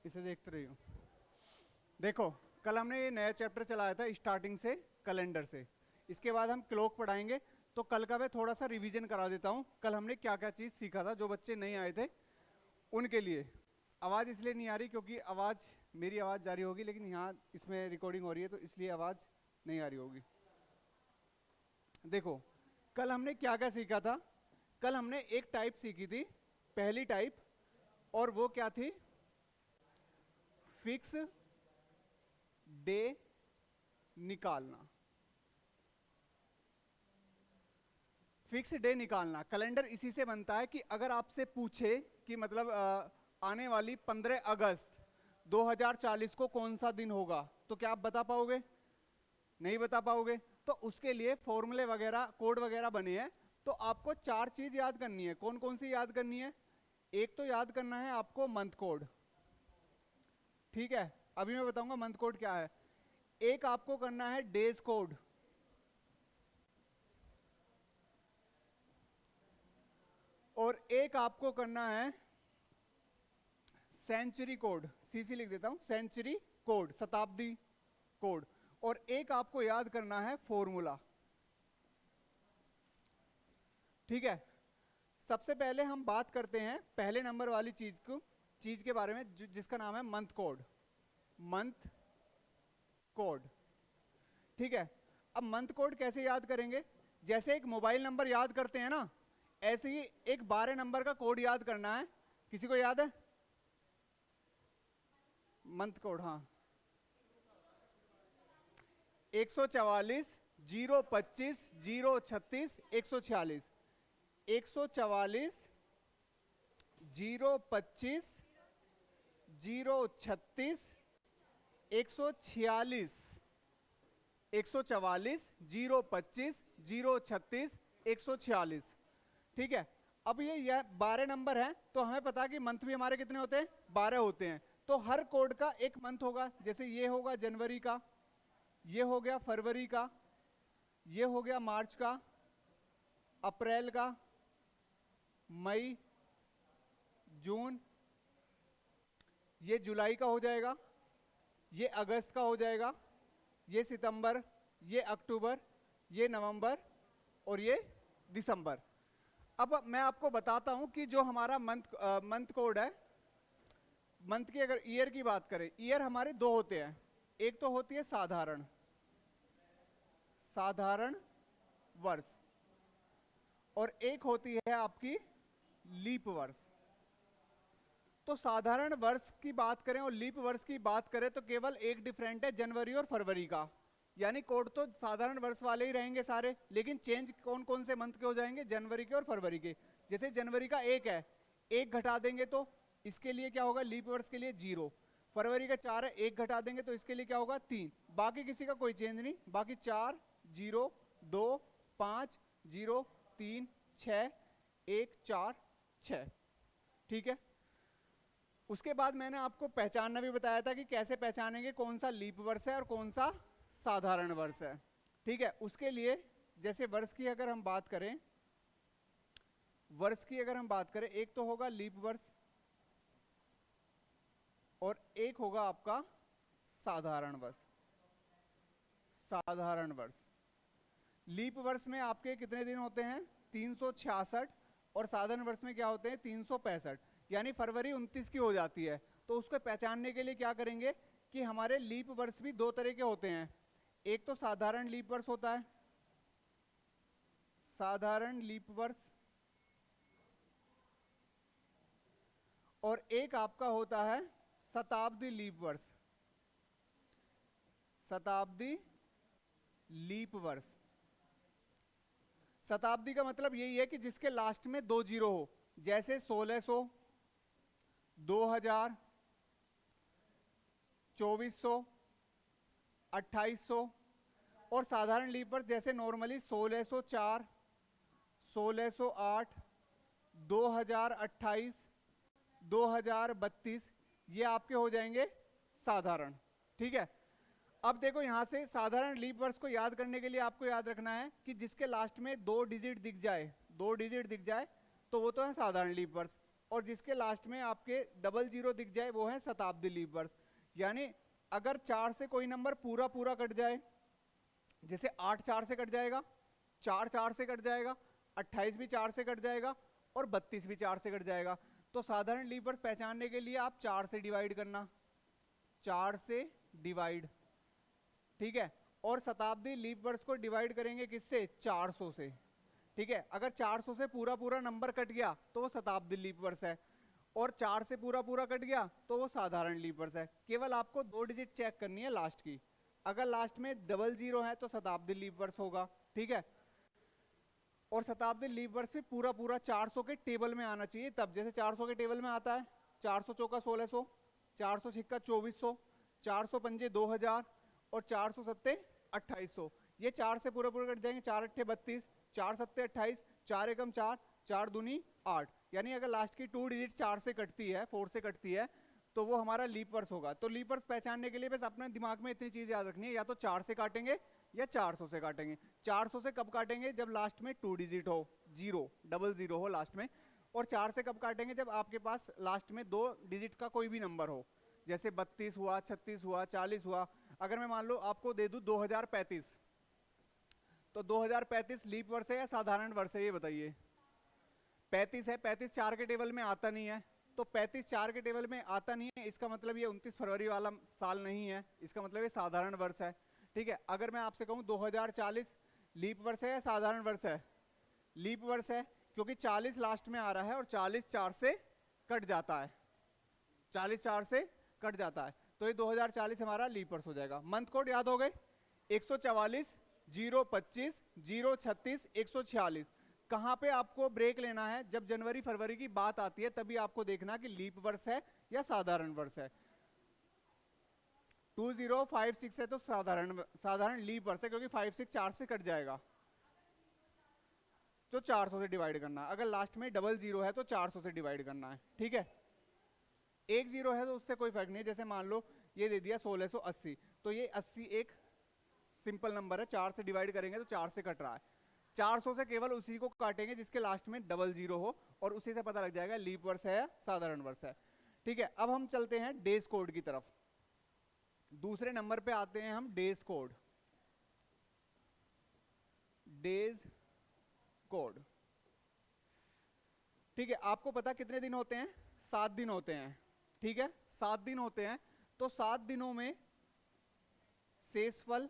इसे देखते रहिए। देखो, कल हमने ये नया चैप्टर चलाया था स्टार्टिंग से, कैलेंडर से। इसके बाद हम क्लॉक पढ़ाएंगे। तो कल का मैं थोड़ा सा रिवीजन करा देता हूँ, कल हमने क्या क्या चीज़ सीखा था, जो बच्चे नहीं आए थे उनके लिए। आवाज़ इसलिए नहीं आ रही क्योंकि मेरी आवाज़ जारी होगी, लेकिन यहाँ इसमें रिकॉर्डिंग हो रही है तो इसलिए आवाज़ नहीं आ रही होगी। देखो, कल हमने क्या क्या सीखा था। कल हमने एक टाइप सीखी थी, पहली टाइप, और वो क्या थी? फिक्स डे निकालना। फिक्स डे निकालना, कैलेंडर इसी से बनता है कि अगर आपसे पूछे कि मतलब आने वाली 15 अगस्त 2040 को कौन सा दिन होगा, तो क्या आप बता पाओगे? नहीं बता पाओगे। तो उसके लिए फॉर्मूले वगैरह, कोड वगैरह बने हैं। तो आपको 4 चीज याद करनी है। कौन कौन सी याद करनी है? एक तो याद करना है आपको मंथ कोड, ठीक है, अभी मैं बताऊंगा मंथ कोड क्या है। एक आपको करना है डेज कोड, और एक आपको करना है सेंचुरी कोड, सीसी लिख देता हूं, सेंचुरी कोड, शताब्दी कोड। और एक आपको याद करना है फॉर्मूला, ठीक है। सबसे पहले हम बात करते हैं पहले नंबर वाली चीज के बारे में, जिसका नाम है मंथ कोड। मंथ कोड, ठीक है। अब मंथ कोड कैसे याद करेंगे? जैसे एक मोबाइल नंबर याद करते हैं ना, ऐसे ही एक 12 नंबर का कोड याद करना है। किसी को याद है मंथ कोड? हाँ, 144 025 036 146, 144 025 036 146, 144 025 036 146, ठीक है। अब ये 12 नंबर हैं, तो हमें पता है कि मंथ भी हमारे कितने होते हैं? 12 होते हैं। तो हर कोड का एक मंथ होगा। जैसे ये होगा जनवरी का, ये हो गया फरवरी का, ये हो गया मार्च का, अप्रैल का, मई, जून, ये जुलाई का हो जाएगा, ये अगस्त का हो जाएगा, ये सितंबर, ये अक्टूबर, ये नवंबर, और ये दिसंबर। अब मैं आपको बताता हूं कि जो हमारा मंथ कोड है, मंथ की अगर ईयर की बात करें, ईयर हमारे 2 होते हैं। एक तो होती है साधारण वर्ष, और एक होती है आपकी लीप वर्ष। तो साधारण वर्ष की बात करें और लीप वर्ष की बात करें तो केवल एक डिफरेंट है, जनवरी और फरवरी का। यानी कोड तो साधारण वर्ष वाले ही रहेंगे सारे, लेकिन चेंज कौन कौन से मंथ के हो जाएंगे? जनवरी के और फरवरी के। जैसे जनवरी का 1 है, 1 घटा देंगे तो इसके लिए क्या होगा? लीप वर्ष के लिए 0। फरवरी का 4 है, 1 घटा देंगे तो इसके लिए क्या होगा? 3। बाकी किसी का कोई चेंज नहीं, बाकी 4 0 2 5 0 3 6 1 4 6, ठीक है। उसके बाद मैंने आपको पहचानना भी बताया था कि कैसे पहचानेंगे कौन सा लीप वर्ष है और कौन सा साधारण वर्ष है, ठीक है। उसके लिए जैसे वर्ष की अगर हम बात करें, एक तो होगा लीप वर्ष और एक होगा आपका साधारण वर्ष। साधारण वर्ष, लीप वर्ष में आपके कितने दिन होते हैं? 366, और साधारण वर्ष में क्या होते हैं? 365। यानी फरवरी 29 की हो जाती है। तो उसको पहचानने के लिए क्या करेंगे कि हमारे लीप वर्ष भी 2 तरह के होते हैं। एक तो साधारण लीप वर्ष होता है, साधारण लीप वर्ष, और एक आपका होता है शताब्दी लीप वर्ष। शताब्दी लीप वर्ष, शताब्दी का मतलब यही है कि जिसके लास्ट में 2 जीरो हो। जैसे 1600, 2000, 2400, 2800। और साधारण लीप वर्ष जैसे नॉर्मली 1604, 1608, 2028, 2032, ये आपके हो जाएंगे साधारण, ठीक है। अब देखो यहां से साधारण लीप वर्ष को याद करने के लिए आपको याद रखना है कि जिसके लास्ट में 2 डिजिट दिख जाए, 2 डिजिट दिख जाए तो वो तो है साधारण लीप वर्ष। और जिसके लास्ट में आपके डबल जीरो दिख जाए वो है शताब्दी लीप वर्ष। यानी अगर 4 से कोई नंबर पूरा पूरा कट जाए, जैसे 8 4 से कट जाएगा, 4 4 से कट जाएगा, 28 भी 4 से कट जाएगा और 32 भी 4 से कट जाएगा, तो साधारण लीप वर्ष पहचानने के लिए आप 4 से डिवाइड करना, 4 से डिवाइड, ठीक है। और शताब्दी लीप वर्ष को डिवाइड करेंगे किससे? 400 से, ठीक है। अगर 400 से पूरा पूरा नंबर कट गया तो वो शताब्दी लीप वर्ष है, और 4 से पूरा पूरा कट गया तो वो साधारण लीप वर्ष है। केवल आपको 2 डिजिट चेक करनी है लास्ट की, अगर लास्ट में डबल जीरो है तो शताब्दी लीप वर्ष होगा, ठीक है। और शताब्दी लीप वर्ष भी पूरा पूरा 400 के टेबल में आना चाहिए तब, जैसे 400 के टेबल में आता है 400 चौका 1600, 400 छिक्का 2400, 400 पंजे 2000 और 400 सत्ते 2800। ये 4 से पूरा पूरा कट जाएंगे, 4 अट्ठे 32, 4 सत्ते 28, 4 एकम 4, 4 दूनी 8। यानी अगर लास्ट की 2 डिजिट 4 से कटती है, 4 से कटती है, तो वो हमारा लीप वर्ष होगा। तो लीप वर्ष पहचानने के लिए बस अपने दिमाग में इतनी चीज याद रखनी है, या तो 4 से काटेंगे या 400 से काटेंगे। 400 से कब काटेंगे? जब लास्ट में 2 डिजिट हो, जीरो डबल जीरो हो लास्ट में। और 4 से कब काटेंगे? जब आपके पास लास्ट में 2 डिजिट का कोई भी नंबर हो, जैसे 32 हुआ, 36 हुआ, 40 हुआ। अगर मैं मान लो आपको दे दूं 2035, तो 2035 लीप वर्ष है या साधारण वर्ष है? ये बताइए। 35 है, 35 4 के टेबल में आता नहीं है, तो 35 4 के टेबल में आता नहीं है, इसका मतलब ये 29 फरवरी वाला साल नहीं है, इसका मतलब ये साधारण वर्ष है, ठीक है। अगर मैं आपसे कहूं 2040 लीप वर्ष है या साधारण वर्ष है? लीप वर्ष है, क्योंकि 40 लास्ट में आ रहा है और 40 4 से कट जाता है, 40 4 से कट जाता है, तो ये 2040 हमारा लीप वर्ष हो जाएगा। मंथ कोड याद हो गए? 144 025 036 146। कहां पे आपको ब्रेक लेना है? जब जनवरी फरवरी की बात आती है तभी आपको देखना कि लीप वर्ष है या साधारण वर्ष है। 2056 है तो साधारण लीप वर्ष है, क्योंकि 56 4 से कट जाएगा, तो 400 से डिवाइड करना। अगर लास्ट में डबल जीरो है तो 400 से डिवाइड करना है, ठीक है। एक जीरो है तो उससे कोई फर्क नहीं है, जैसे मान लो ये दे दिया 1680, तो ये 80 एक सिंपल नंबर है, 4 से डिवाइड करेंगे तो 4 से कट रहा है। 400 से केवल उसी को काटेंगे जिसके लास्ट में डबल जीरो हो, और उसी से पता लग जाएगा लीप वर्ष है या साधारण वर्ष है, ठीक है। अब हम चलते हैं डेज कोड की तरफ। दूसरे नंबर पे आते हैं हम डेज कोड। डेज कोड, ठीक है। आपको पता कितने दिन होते हैं? 7 दिन होते हैं, ठीक है। 7 दिन होते हैं, तो 7 दिनों में शेषफल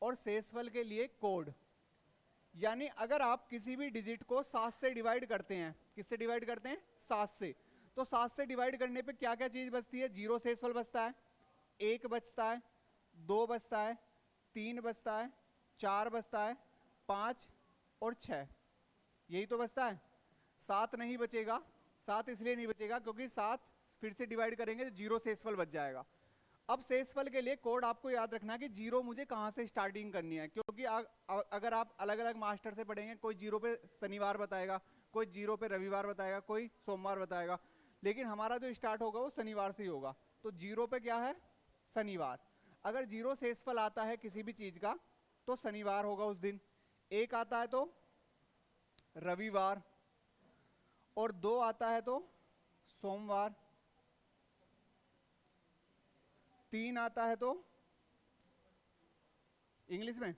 और शेषफल के लिए कोड, यानी अगर आप किसी भी डिजिट को 7 से डिवाइड करते हैं, किससे डिवाइड करते हैं? 7 से, तो 7 से डिवाइड करने पे क्या क्या चीज बचती है? 0 शेषफल बचता है, 1 बचता है, 2 बचता है, 3 बचता है, 4 बचता है, 5 और 6, यही तो बचता है। 7 नहीं बचेगा। 7 इसलिए नहीं बचेगा क्योंकि 7 फिर से डिवाइड करेंगे तो 0 शेषफल बच जाएगा। अब शेषफल के लिए कोड आपको याद रखना कि 0 मुझे कहां से स्टार्टिंग करनी है, क्योंकि अगर आप अलग अलग मास्टर से पढ़ेंगे, कोई 0 पे शनिवार बताएगा, कोई 0 पे रविवार बताएगा, कोई सोमवार बताएगा, लेकिन हमारा जो स्टार्ट होगा वो शनिवार से ही होगा। तो 0 पे क्या है? शनिवार। अगर 0 शेषफल आता है किसी भी चीज का तो शनिवार होगा उस दिन। 1 आता है तो रविवार, और 2 आता है तो सोमवार, 3 आता है तो इंग्लिश में,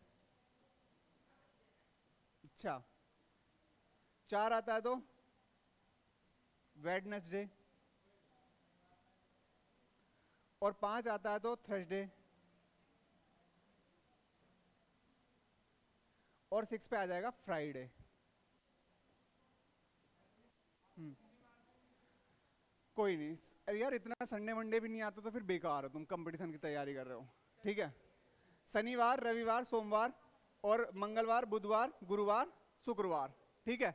अच्छा, 4 आता है तो वेडनेसडे, और 5 आता है तो थर्सडे, और 6 पे आ जाएगा फ्राइडे। कोई नहीं, अरे यार इतना संडे मंडे भी नहीं आता तो फिर बेकार हो, तुम कंपटीशन की तैयारी कर रहे हो, ठीक है। शनिवार, रविवार, सोमवार और मंगलवार, बुधवार, गुरुवार, शुक्रवार, ठीक है।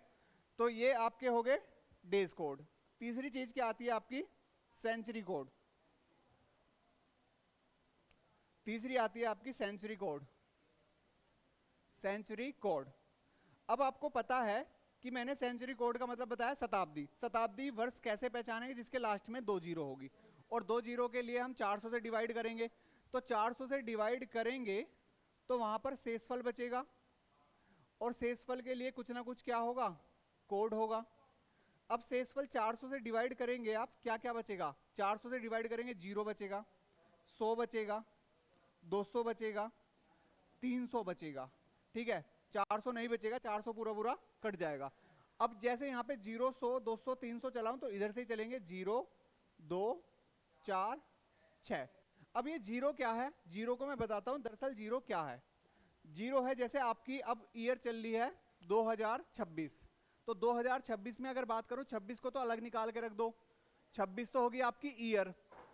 तो ये आपके हो गए डेज कोड। तीसरी चीज क्या आती है आपकी? Century code. तीसरी आती है आपकी सेंचुरी कोड। सेंचुरी कोड, अब आपको पता है कि मैंने सेंचुरी कोड का मतलब बताया शताब्दी। शताब्दी वर्ष कैसे पहचानेंगे? जिसके लास्ट में 2 जीरो होगी, और 2 जीरो के लिए हम 400 से डिवाइड करेंगे, तो 400 से डिवाइड करेंगे तो वहां पर शेषफल बचेगा, और शेषफल के लिए कुछ ना कुछ क्या होगा? कोड होगा। अब शेषफल 400 से डिवाइड करेंगे आप, क्या क्या बचेगा? 400 से डिवाइड करेंगे 0 बचेगा, 100 बचेगा, 200 बचेगा, 300 बचेगा। ठीक है, 400 नहीं बचेगा, 400 पूरा पूरा कट जाएगा। अब जैसे यहाँ पे 0, 100, 200, 300 चलाऊं तो इधर से ही चलेंगे 0, 2, 4, 6। अब ये 0 क्या है? 0 को मैं बताता हूं। दरअसल 0 क्या है? 0 है जैसे आपकी अब ईयर चल रही है 2026, तो 2026 में अगर बात करूं, 26 को तो अलग निकाल के रख दो, 26 तो होगी आपकी ईयर।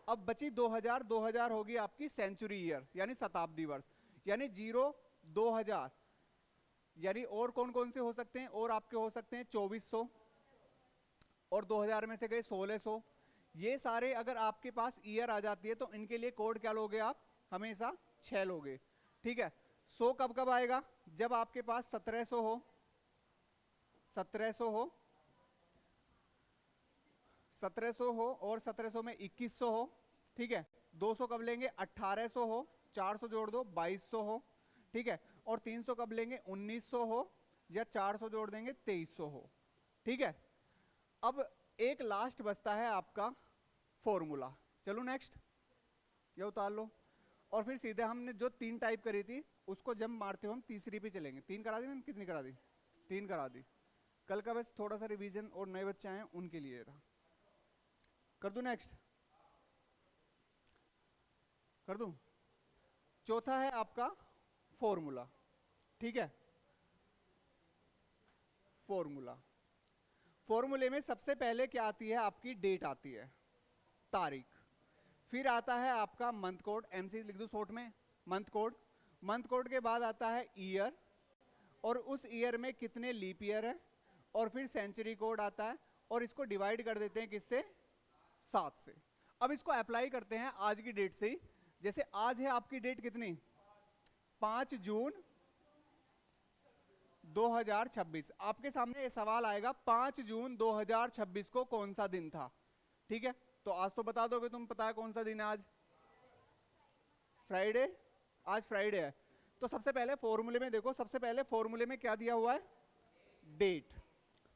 अब बची 2000, 2000 होगी आपकी सेंचुरी ईयर यानी शताब्दी वर्ष, यानी 0, 2000, यानी और कौन कौन से हो सकते हैं? और आपके हो सकते हैं 2400, और 2000 में से गए 1600। ये सारे अगर आपके पास ईयर आ जाती है तो इनके लिए कोड क्या लोगे आप? हमेशा 6 लोगे। ठीक है, 100 कब कब आएगा? जब आपके पास 1700 हो, 1700 हो, 1700 हो, और 1700 में 2100 हो। ठीक है, 200 कब लेंगे? 1800 हो, 400 जोड़ दो 2200 हो। ठीक है, और 300 कब लेंगे? 1900 हो, या 400 जोड़ देंगे 2300 हो। ठीक है, अब एक लास्ट बचता है आपका फॉर्मूला। चलो नेक्स्ट, ये उतार लो, और फिर सीधे हमने जो 3 टाइप करी थी उसको जब मारते हो हम तीसरी पे चलेंगे। 3 करा दी मैंने, कितनी करा दी? 3 करा दी। कल का बस थोड़ा सा रिवीजन और नए बच्चे आए उनके लिए था। कर दूं नेक्स्ट? कर दूं? चौथा है आपका फॉर्मूला। ठीक है, फॉर्मूला। फॉर्मूले में सबसे पहले क्या आती है? आपकी डेट आती है, तारीख। फिर आता है आपका मंथ कोड, एमसी लिख दो शॉर्ट में, मंथ कोड। मंथ कोड के बाद आता है ईयर, और उस ईयर में कितने लीप ईयर है, और फिर सेंचुरी कोड आता है, और इसको डिवाइड कर देते हैं किससे? 7 से। अब इसको अप्लाई करते हैं आज की डेट से ही। जैसे आज है आपकी डेट कितनी? 5 जून 2026। आपके सामने ये सवाल आएगा 5 जून 2026 को कौन सा दिन था? ठीक है, तो आज तो बता दोगे तुम, पता है कौन सा दिन है आज? फ्राइडे। आज फ्राइडे है। तो सबसे पहले फॉर्मूले में देखो, सबसे पहले फॉर्मूले में क्या दिया हुआ है? डेट।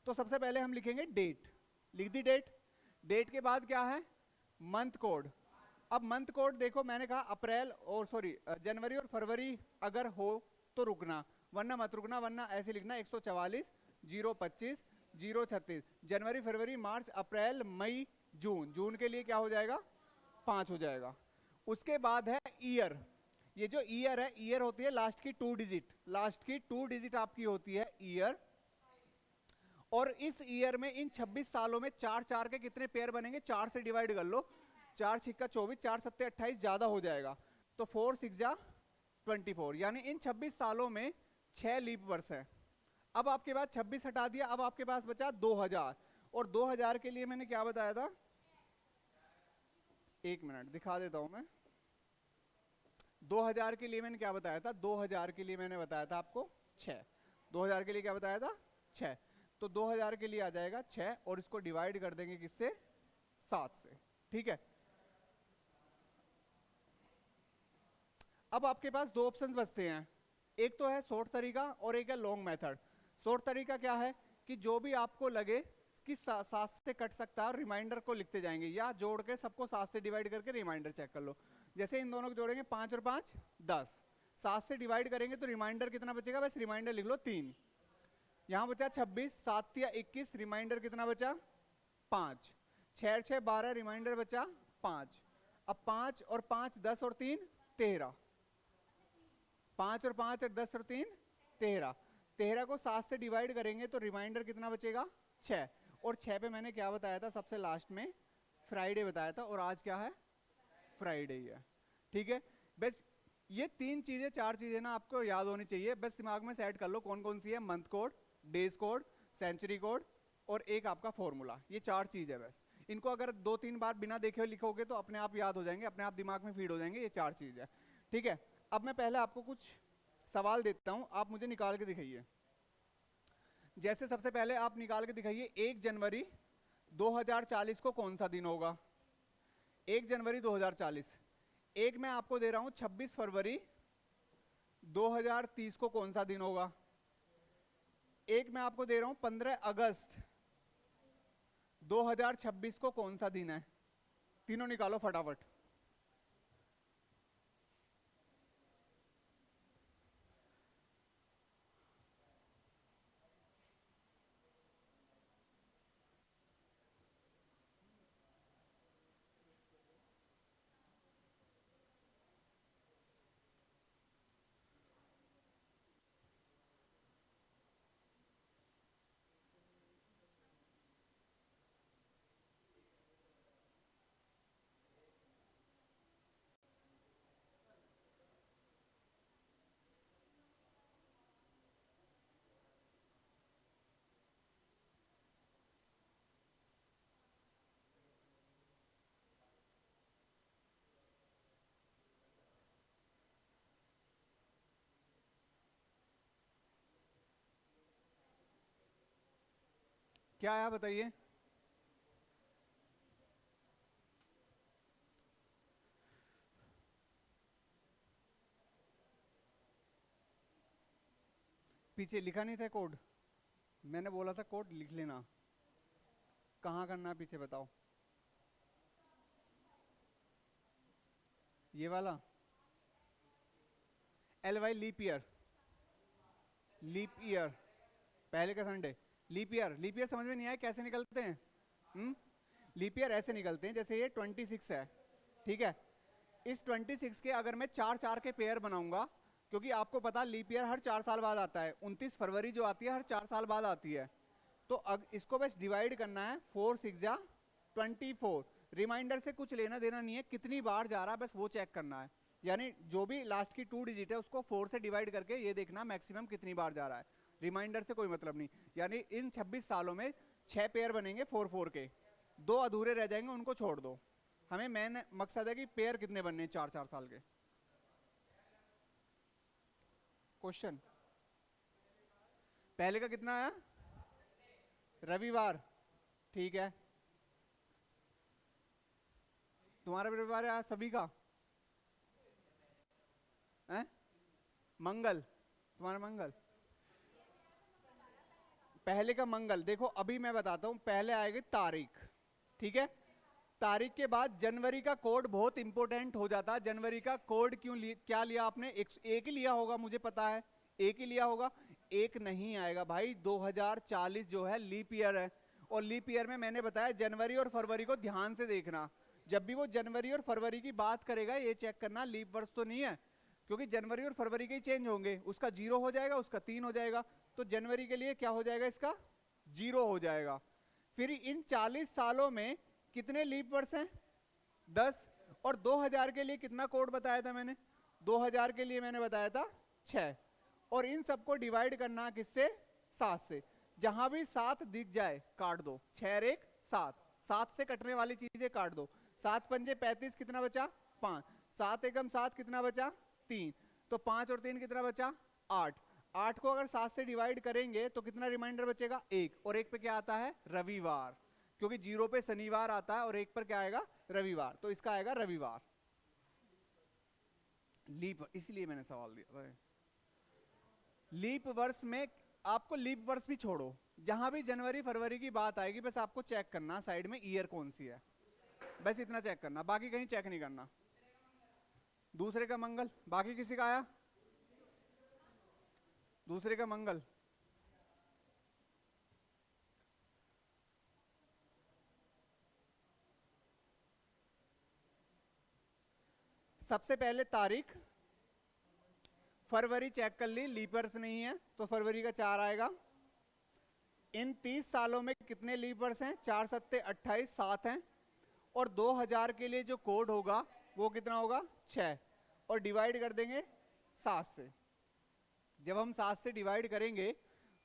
तो सबसे पहले हम लिखेंगे डेट, लिख दी डेट। डेट के बाद क्या है? Month code. अब मंथ कोड देखो, मैंने कहा अप्रैल और सॉरी जनवरी और फरवरी अगर हो तो रुकना, वरना मत रुकना, वरना ऐसे लिखना 144, 025, 036। जनवरी, फरवरी, मार्च, अप्रैल, मई, जून। जून के लिए क्या हो जाएगा? 5 हो जाएगा। उसके बाद है ईयर। ये जो ईयर है, ईयर होती है लास्ट की 2 डिजिट, लास्ट की 2 डिजिट आपकी होती है ईयर। और इस ईयर में इन 26 सालों में 4 4 के कितने पेयर बनेंगे? 4 से डिवाइड कर लो, 4 छिक्का 24, 4 सत्ते 28, ज्यादा हो जाएगा तो 4 6 जा 24, यानी इन 26 सालों में 6 लीप वर्ष है। अब आपके पास 26 हटा दिया, अब आपके पास बचा 2000, और 2000 के लिए मैंने क्या बताया था? 1 मिनट दिखा देता हूं मैं। 2000 के लिए मैंने क्या बताया था? 2000 के लिए मैंने बताया था आपको 6। 2000 के लिए क्या बताया था? 6। तो 2000 के लिए आ जाएगा 6, और इसको डिवाइड कर देंगे किससे? 7 से। ठीक है, अब आपके पास 2 ऑप्शंस बचते हैं, एक तो है शॉर्ट तरीका और एक है लॉन्ग मेथड। शॉर्ट तरीका क्या है कि जो भी आपको लगे कि 7 से कट सकता है, रिमाइंडर को लिखते जाएंगे, या जोड़ के सबको 7 से डिवाइड करके रिमाइंडर चेक कर लो। जैसे इन दोनों को जोड़ेंगे 5 और 5 10, 7 से डिवाइड करेंगे तो रिमाइंडर कितना बचेगा? बस रिमाइंडर लिख लो 3। यहां बचा 26, 7 या 21, रिमाइंडर कितना बचा? 5। 6 6 12, रिमाइंडर बचा 5। अब 5 और 5 10 और 3 13, 5 और 5 और 10 और 3 13। 13 को 7 से डिवाइड करेंगे तो रिमाइंडर कितना बचेगा? 6। और 6 पे मैंने क्या बताया था सबसे लास्ट में? फ्राइडे बताया था, और आज क्या है? फ्राइडे ही है। ठीक है, बस ये 3 चीजें 4 चीजें ना आपको याद होनी चाहिए, बस दिमाग में सेट कर लो कौन कौन सी है। Month code, days code, century code, और एक आपका फॉर्मूला। ये 4 चीज है बस। इनको अगर 2-3 बार बिना देखे हुए लिखोगे तो अपने आप याद हो जाएंगे, अपने आप दिमाग में फीड हो जाएंगे। ये 4 चीज है। ठीक है, अब मैं पहले आपको कुछ सवाल देता हूं, आप मुझे निकाल के दिखाइए। जैसे सबसे पहले आप निकाल के दिखाइए 1 जनवरी 2040 को कौन सा दिन होगा? 1 जनवरी 2040। एक मैं आपको दे रहा हूं 26 फरवरी 2030 को कौन सा दिन होगा? एक मैं आपको दे रहा हूं 15 अगस्त 2026 को कौन सा दिन है? तीनों निकालो फटाफट। क्या आया बताइए? पीछे लिखा नहीं था कोड? मैंने बोला था कोड लिख लेना। कहाँ करना है पीछे बताओ? ये वाला LY leap year. Leap year पहले का संडे। लीप ईयर समझ में नहीं आया कैसे निकलते हैं? लीप ईयर ऐसे निकलते हैं जैसे ये 26 है, ठीक है। इस 26 के अगर मैं 4 के पेयर बनाऊंगा, क्योंकि आपको पता लीप ईयर हर 4 साल बाद आता है, 29 फरवरी जो आती है हर 4 साल बाद आती है। तो इसको बस डिवाइड करना है, 4 6 जा 24। रिमाइंडर से कुछ लेना देना नहीं है, कितनी बार जा रहा है बस वो चेक करना है। यानी जो भी लास्ट की 2 डिजिट है उसको 4 से डिवाइड करके ये देखना मैक्सिमम कितनी बार जा रहा है। रिमाइंडर से कोई मतलब नहीं। यानी इन 26 सालों में 6 पेयर बनेंगे 4 के, 2 अधूरे रह जाएंगे, उनको छोड़ दो। हमें मेन मकसद है कि पेयर कितने बनने 4 साल के। क्वेश्चन पहले का कितना आया? रविवार, ठीक है। तुम्हारा रविवार आया सभी का है? मंगल, तुम्हारा मंगल। पहले का मंगल देखो, अभी मैं बताता हूं। पहले आएगी तारीख, ठीक है। तारीख के बाद जनवरी का कोड बहुत इंपॉर्टेंट हो जाता है। जनवरी का कोड क्या लिया आपने? एक ही लिया होगा, मुझे पता है एक ही लिया होगा। एक नहीं आएगा भाई, 2040 जो है लीप ईयर है। और लीप ईयर में मैंने बताया जनवरी और फरवरी को ध्यान से देखना। जब भी वो जनवरी और फरवरी की बात करेगा ये चेक करना लीप वर्ष तो नहीं है, क्योंकि जनवरी और फरवरी के ही चेंज होंगे। उसका 0 हो जाएगा, उसका 3 हो जाएगा। तो जनवरी के लिए क्या हो जाएगा? इसका 0 हो जाएगा। फिर इन 40 सालों में कितने लीप वर्ष हैं? 10। और 2000 के लिए कितना कोड बताया था मैंने? 2000 के लिए मैंने बताया था 6। और इन सबको डिवाइड करना किससे? 7 से। जहां भी 7 दिख जाए काट दो। 6 और 1 7, 7 से कटने वाली चीजें काट दो। 7 पंजे 35, कितना बचा? 5। 7 एकम 7, कितना बचा? 3। तो 5 और 3 कितना बचा? 8। 8 को अगर 7 से डिवाइड करेंगे तो कितना रिमाइंडर बचेगा? 1। और 1 पे क्या आता है? रविवार, क्योंकि 0 पे शनिवार आता है और 1 पर क्या आएगा? रविवार। तो इसका आएगा रविवार। लीप, इसलिए मैंने सवाल दिया था। लीप वर्ष में आपको लीप वर्ष भी छोड़ो, जहां भी जनवरी फरवरी की बात आएगी बस आपको चेक करना साइड में ईयर कौन सी है, बस इतना चेक करना, बाकी कहीं चेक नहीं करना। दूसरे का मंगल, बाकी किसी का आया? दूसरे का मंगल सबसे पहले तारीख फरवरी चेक कर ली, लीपर्स नहीं है तो फरवरी का 4 आएगा। इन 30 सालों में कितने लीपर्स हैं? 4 सत्ते 28, 7 हैं। और 2000 के लिए जो कोड होगा वो कितना होगा? 6। और डिवाइड कर देंगे 7 से। जब हम 7 से डिवाइड करेंगे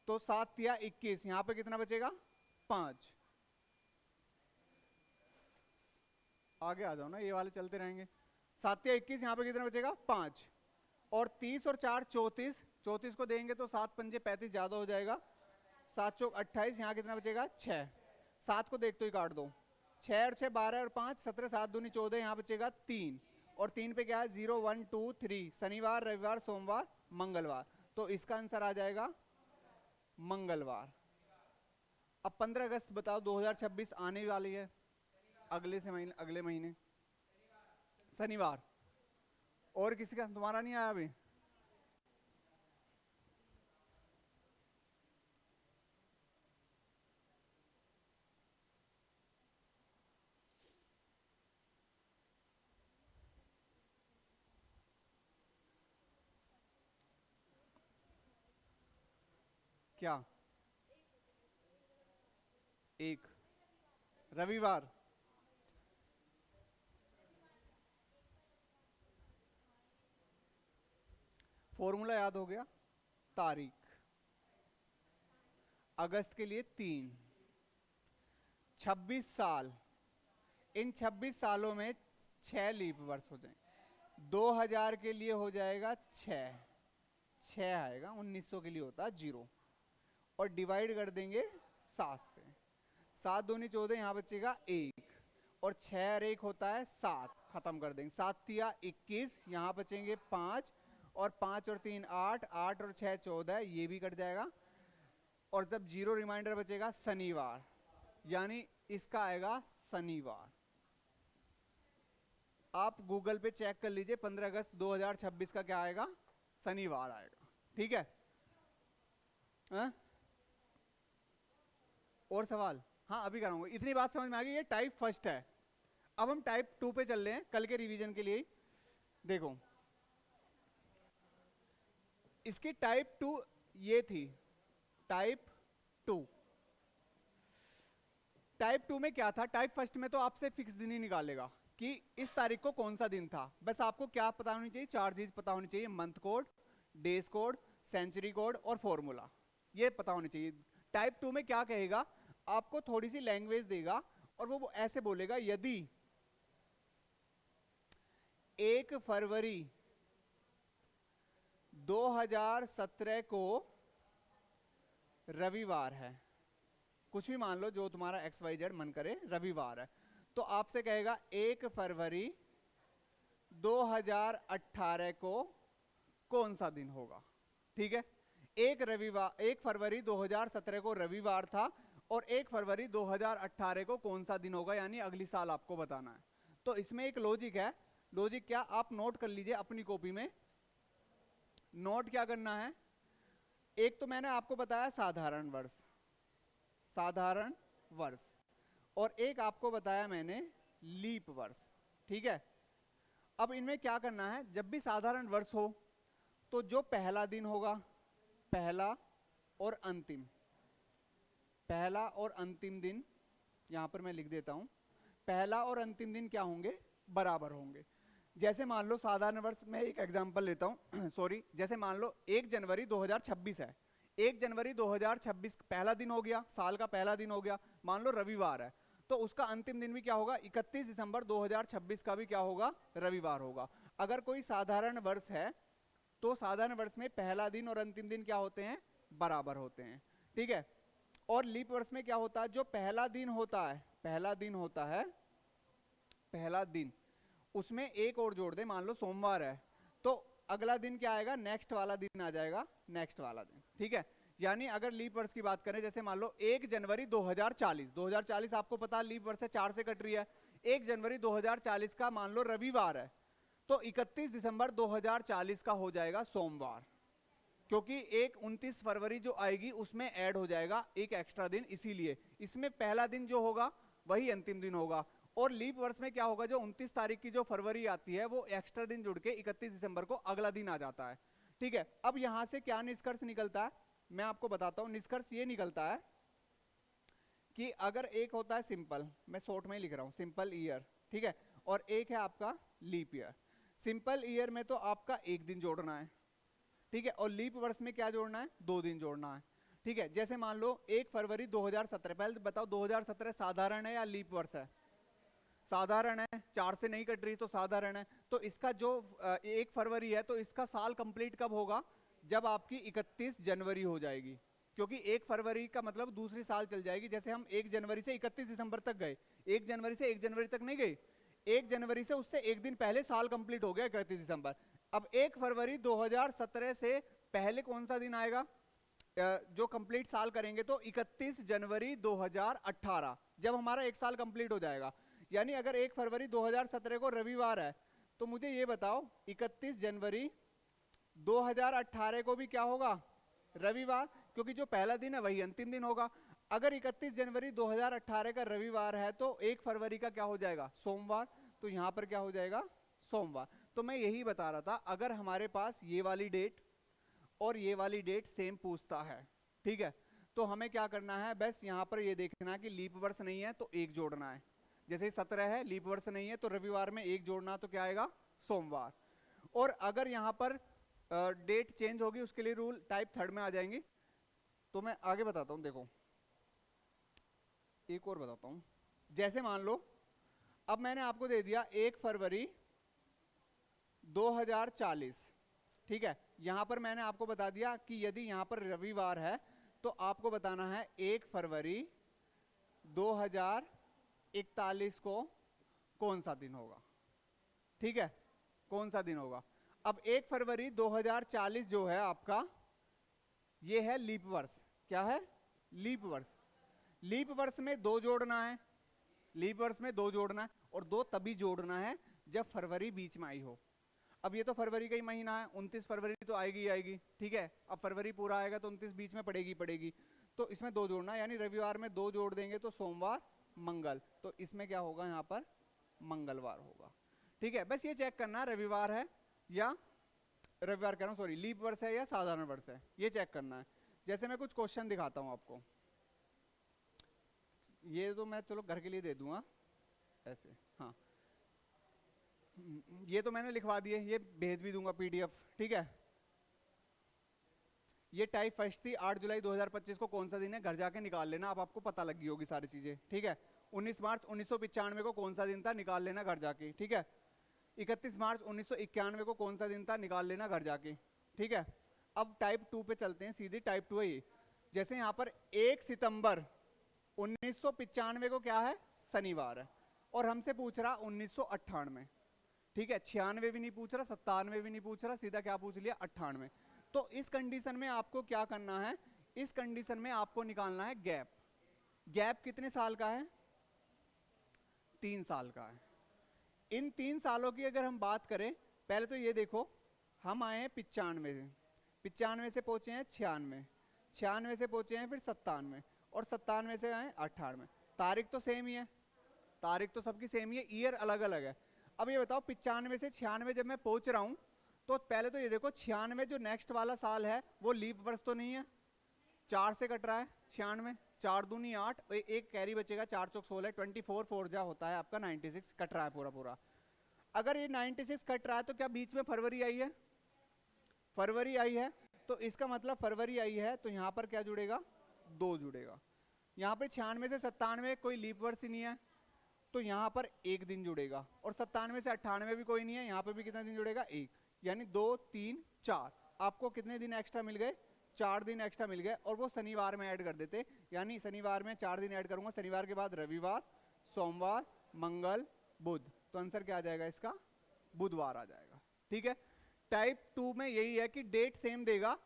तो 7 या 21, यहां पे कितना बचेगा? 5। आगे आ जाओ ना, ये वाले चलते रहेंगे। 7 या 21, यहां पे कितना बचेगा? 5। और 30 और 4 34, 34 को देंगे तो 7 पंजे 35 ज्यादा हो जाएगा। 7 चौक 28, यहां कितना बचेगा? 6। 7 को देखते ही काट दो। 6 और 6 12 और 5 17, 7 दूनी 14, यहां बचेगा 3। और 3 पे क्या है? 0 1 2 3, शनिवार रविवार सोमवार मंगलवार। तो इसका आंसर आ जाएगा मंगलवार। अब 15 अगस्त बताओ 2026 आने वाली है, अगले महीने शनिवार। और किसी का तुम्हारा नहीं आया अभी? क्या? एक रविवार। फॉर्मूला याद हो गया? तारीख अगस्त के लिए 3, 26 साल, इन 26 सालों में 6 लीप वर्ष हो जाए, 2000 के लिए हो जाएगा 6 आएगा, 1900 के लिए होता 0, और डिवाइड कर देंगे 7 से, 7 दूनी 14, यहाँ बचेगा 1, और 6 और 1 होता है 7, खत्म कर देंगे, 7 तिया 21, यहाँ बचेंगे 5, और 5 और 3 8, 8 और 6 14, ये भी कट जाएगा, और जब 0 रिमाइंडर बचेगा शनिवार, यानी इसका आएगा शनिवार। आप गूगल पे चेक कर लीजिए 15 अगस्त 2026 का क्या आएगा, शनिवार आएगा। ठीक है? और सवाल? हाँ अभी कराऊंगा, इतनी बात समझ में आ गई, ये टाइप फर्स्ट है। अब हम टाइप 2 पे चल रहे हैं कल के रिवीजन के लिए। देखो इसकी टाइप 2 ये थी, टाइप 2। टाइप 2 में क्या था? टाइप फर्स्ट में तो आपसे फिक्स दिन ही निकालेगा कि इस तारीख को कौन सा दिन था, बस आपको क्या पता होनी चाहिए, 4 चीज पता होनी चाहिए, month code, days code, century code और फॉर्मूला, ये पता होनी चाहिए। टाइप 2 में क्या कहेगा, आपको थोड़ी सी लैंग्वेज देगा और वो ऐसे बोलेगा, यदि 1 फरवरी 2017 को रविवार है, कुछ भी मान लो जो तुम्हारा XYZ मन करे, रविवार है, तो आपसे कहेगा 1 फरवरी 2018 को कौन सा दिन होगा। ठीक है? 1 फरवरी 2017 को रविवार था, और 1 फरवरी 2018 को कौन सा दिन होगा, यानी अगली साल आपको बताना है। तो इसमें एक लॉजिक है, लॉजिक क्या, आप नोट कर लीजिए अपनी कॉपी में। नोट क्या करना है, एक तो मैंने आपको बताया साधारण वर्ष, साधारण वर्ष, और एक आपको बताया मैंने लीप वर्ष। ठीक है? अब इनमें क्या करना है, जब भी साधारण वर्ष हो तो जो पहला दिन होगा, पहला और अंतिम, पहला और अंतिम दिन, यहां पर मैं लिख देता हूं, पहला और अंतिम दिन क्या होंगे, बराबर होंगे। जैसे मान लो साधारण वर्ष में एक एग्जांपल लेता हूं सॉरी, जैसे मान लो 1 जनवरी 2026 है, 1 जनवरी 2026 पहला दिन हो गया, साल का पहला दिन हो गया, मान लो रविवार है, तो उसका अंतिम दिन भी क्या होगा, 31 दिसंबर 2026 का भी क्या होगा, रविवार होगा। अगर कोई साधारण वर्ष है तो साधारण वर्ष में पहला दिन और अंतिम दिन क्या होते हैं, बराबर होते हैं। ठीक है? और लीप वर्ष में क्या होता है, जो पहला दिन होता है, पहला दिन होता है, पहला दिन, उसमें एक और जोड़ दे, मान लो सोमवार है, तो अगला दिन क्या आएगा, नेक्स्ट वाला दिन आ जाएगा, नेक्स्ट वाला दिन। ठीक है? यानी अगर लीप वर्ष की बात करें, जैसे मान लो 1 जनवरी 2040, 2040 आपको पता लीप वर्ष है, 4 से कट रही है, 1 जनवरी 2040 का मान लो रविवार है, तो 31 दिसंबर 2040 का हो जाएगा सोमवार, क्योंकि एक 29 फरवरी जो आएगी उसमें ऐड हो जाएगा एक एक्स्ट्रा दिन, इसीलिए इसमें पहला दिन जो होगा वही अंतिम दिन होगा। और लीप वर्ष में क्या होगा, जो 29 तारीख की जो फरवरी आती है वो एक्स्ट्रा दिन जुड़ के 31 दिसंबर को अगला दिन आ जाता है। ठीक है? अब यहां से क्या निष्कर्ष निकलता है, मैं आपको बताता हूं। निष्कर्ष ये निकलता है कि अगर एक होता है सिंपल, मैं शॉर्ट में ही लिख रहा हूं, सिंपल ईयर, ठीक है, और एक है आपका लीप ईयर। सिंपल ईयर में तो आपका एक दिन जोड़ना है, ठीक है, और लीप वर्ष में क्या जोड़ना है, 2 दिन जोड़ना है। ठीक है? जैसे मान लो 1 फरवरी 2017, पहले बताओ 2017 साधारण है या लीप वर्ष है? साधारण है, 4 से नहीं कट रही तो साधारण है। तो इसका जो 1 फरवरी है, तो इसका साल कंप्लीट कब होगा, जब आपकी 31 जनवरी हो जाएगी, क्योंकि 1 फरवरी का मतलब दूसरी साल चल जाएगी। जैसे हम 1 जनवरी से 31 दिसंबर तक गए, 1 जनवरी से 1 जनवरी तक नहीं गए, 1 जनवरी से उससे एक दिन पहले साल कंप्लीट हो गया 31 दिसंबर। अब 1 फरवरी 2017 से पहले कौन सा दिन आएगा, जो कंप्लीट साल करेंगे तो 31 जनवरी 2018 जब हमारा एक साल कंप्लीट हो जाएगा। यानी अगर 1 फरवरी 2017 को रविवार है तो मुझे ये बताओ 31 जनवरी 2018 को भी क्या होगा, रविवार, क्योंकि जो पहला दिन है वही अंतिम दिन होगा। अगर 31 जनवरी 2018 का रविवार है तो 1 फरवरी का क्या हो जाएगा, सोमवार। तो यहां पर क्या हो जाएगा, सोमवार। तो मैं यही बता रहा था, अगर हमारे पास ये वाली डेट और ये वाली डेट सेम पूछता है, ठीक है, तो हमें क्या करना है, बस यहां पर ये देखना है कि लीप वर्ष नहीं है तो एक जोड़ना है। जैसे 17 है, लीप वर्ष नहीं है तो रविवार में एक जोड़ना, तो क्या आएगा, सोमवार। और अगर यहां पर डेट चेंज होगी उसके लिए रूल टाइप थर्ड में आ जाएंगे। तो मैं आगे बताता हूं, देखो एक और बताता हूं। जैसे मान लो अब मैंने आपको दे दिया 1 फरवरी 2040, ठीक है। यहां पर मैंने आपको बता दिया कि यदि यहां पर रविवार है तो आपको बताना है 1 फरवरी 2041 को कौन सा दिन होगा, ठीक है, कौन सा दिन होगा। अब 1 फरवरी 2040 जो है आपका, ये है लीप वर्ष। क्या है, लीप वर्ष। लीप वर्ष में 2 जोड़ना है, लीप वर्ष में 2 जोड़ना है, और 2 तभी जोड़ना है जब फरवरी बीच में आई हो। अब ये तो फरवरी का ही महीना है, 29 फरवरी तो आएगी ही आएगी, ठीक है। अब फरवरी पूरा आएगा तो 29 बीच में पड़ेगी पड़ेगी, तो इसमें 2 जोड़ना है, यानी रविवार में 2 जोड़ देंगे तो सोमवार मंगल, तो इसमें क्या होगा, यहाँ पर मंगलवार होगा, ठीक है। बस ये चेक करना रविवार है या, रविवार कह रहा हूँ सॉरी, लीप वर्ष है या साधारण वर्ष है, ये चेक करना है। जैसे मैं कुछ क्वेश्चन दिखाता हूँ आपको, ये तो मैं चलो घर के लिए दे दूंगा ऐसे, हाँ ये तो मैंने लिखवा दिए, ये भेज भी दूंगा पीडीएफ, ठीक है। ये टाइप फर्स्ट थी, 8 जुलाई 2025 को कौन सा दिन है, घर जाके निकाल लेना, अब आपको पता लगी होगी सारी चीजें, ठीक है। 19 मार्च 1995 को कौन सा दिन था, निकाल लेना घर जाके, ठीक है। 31 मार्च 1991 को कौन सा दिन था, निकाल लेना घर जाके, ठीक है। अब टाइप 2 पे चलते हैं, सीधी टाइप 2 है ये। जैसे यहाँ पर 1 सितंबर 1995 को क्या है, शनिवार है, और हमसे पूछ रहा 1998, ठीक है। 96 भी नहीं पूछ रहा, 97 भी नहीं पूछ रहा, सीधा क्या पूछ लिया, 98। तो इस कंडीशन में आपको क्या करना है, इस कंडीशन में आपको निकालना है गैप। गैप कितने साल का है, 3 साल का है। इन 3 सालों की अगर हम बात करें, पहले तो ये देखो, हम आए हैं 95 से, 95 से पहुंचे हैं 96, 96 से पहुंचे हैं फिर 97, और 97 से आए 98। तारीख तो सेम ही है, तारीख तो सबकी सेम ही है, ईयर अलग अलग है। अब ये बताओ 95 से 96 जब मैं पहुंच रहा हूं, तो पहले तो ये देखो 96 जो नेक्स्ट वाला साल है वो लीप वर्ष तो नहीं है, 4 से कट रहा है 96, 4 दूनी 8, एक कैरी बचेगा, 4 चौक 16, 24 4 जा होता है आपका 96, कट रहा है पूरा पूरा। अगर ये 96 कट रहा है तो क्या बीच में फरवरी आई है, फरवरी आई है, तो इसका मतलब फरवरी आई है, तो यहां पर क्या जुड़ेगा, 2 जुड़ेगा। यहां पर 96 से 97 कोई लीप वर्ष ही नहीं है, तो यहां पर 1 दिन जुड़ेगा, और 97 से 98 भी कोई नहीं है, यहां पर भी कितना दिन जुड़ेगा, 1, यानी 2 3 4। आपको कितने दिन एक्स्ट्रा मिल गए, 4 दिन एक्स्ट्रा मिल गए, और वो शनिवार में ऐड कर देते, यानी शनिवार में 4 दिन ऐड करूंगा, शनिवार के बाद रविवार, सोमवार, मंगल, बुध, तो आंसर क्या आ जाएगा इसका, बुधवार आ जाएगा, ठीक है। टाइप 2 में यही है कि डेट सेम देगा,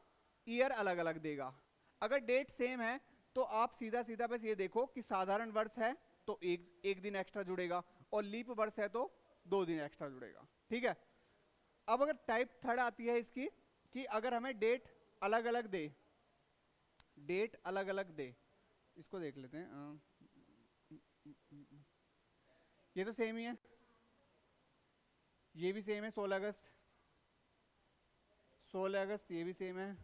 ईयर अलग अलग देगा। अगर डेट सेम है तो आप सीधा सीधा बस ये देखो कि साधारण वर्ष है तो एक दिन एक्स्ट्रा जुड़ेगा, और लीप वर्ष है तो 2 दिन एक्स्ट्रा जुड़ेगा, ठीक है। अब अगर टाइप थर्ड आती है इसकी, कि अगर हमें डेट अलग अलग दे, डेट अलग अलग दे, इसको देख लेते हैं, ये तो सेम ही है, ये भी सेम है, 16 अगस्त 16 अगस्त, ये भी सेम है,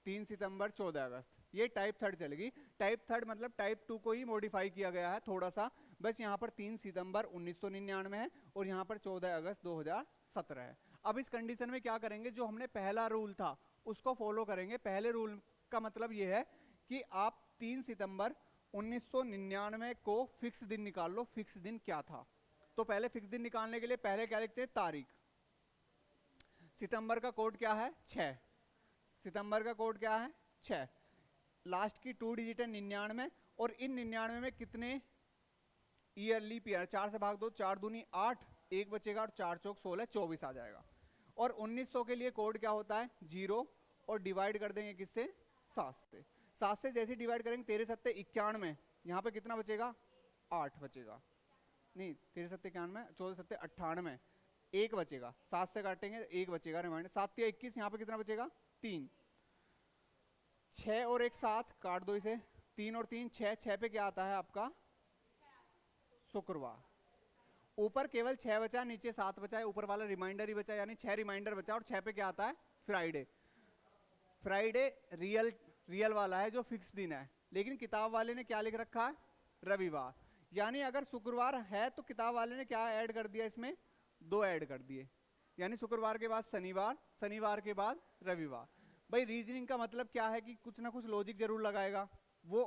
3 सितंबर 14 अगस्त, ये टाइप थर्ड चलेगी। टाइप थर्ड मतलब टाइप 2 को ही मॉडिफाई किया गया है थोड़ा सा, बस यहाँ पर 3 सितंबर 1999 है और यहाँ पर 14 अगस्त 2017 है। अब इस कंडीशन में क्या करेंगे, जो हमने पहला रूल था उसको फॉलो करेंगे। पहले रूल का मतलब ये है कि आप 3 सितंबर 1999 को फिक्स दिन निकाल लो। फिक्स दिन क्या था, तो पहले फिक्स दिन निकालने के लिए पहले क्या लिखते हैं, तारीख। सितंबर का कोड क्या है, 6, सितंबर का कोड क्या है, 6, लास्ट की 2 डिजिट है 99, और इन 99 में कितने ईयरली पीयर, 4 से भाग दो, 4 दूनी 8, 1 बचेगा, और 4 चौक 16, 24 आ जाएगा। और 1900 के लिए कोड क्या होता है, 0, और डिवाइड कर देंगे किससे, 7 से। 7 से जैसे डिवाइड करेंगे 13 सत्ते 91, यहाँ पे कितना बचेगा 8 बचेगा, नहीं 13 सत्ते 91, 14 सत्ते 98, एक बचेगा, 7 से काटेंगे 1 बचेगा रिमाइंडर, 7 या 21, यहाँ पे कितना बचेगा 3, 6 और 1 7, काट दो इसे, 3 और 3 6, 6 पे क्या आता है आपका शुक्रवार, ऊपर केवल 6 बचा, नीचे 7 बचा है, ऊपर वाला रिमाइंडर ही बचा, यानी 6 रिमाइंडर बचा, और 6 पे क्या आता है फ्राइडे। फ्राइडे रियल वाला है जो फिक्स दिन है, लेकिन किताब वाले ने क्या लिख रखा है रविवार, यानी अगर शुक्रवार है तो किताब वाले ने क्या ऐड कर दिया इसमें 2 ऐड कर दिए, यानी शुक्रवार के बाद शनिवार, शनिवार के बाद रविवार। भाई रीजनिंग का मतलब क्या है कि कुछ ना कुछ लॉजिक जरूर लगाएगा, वो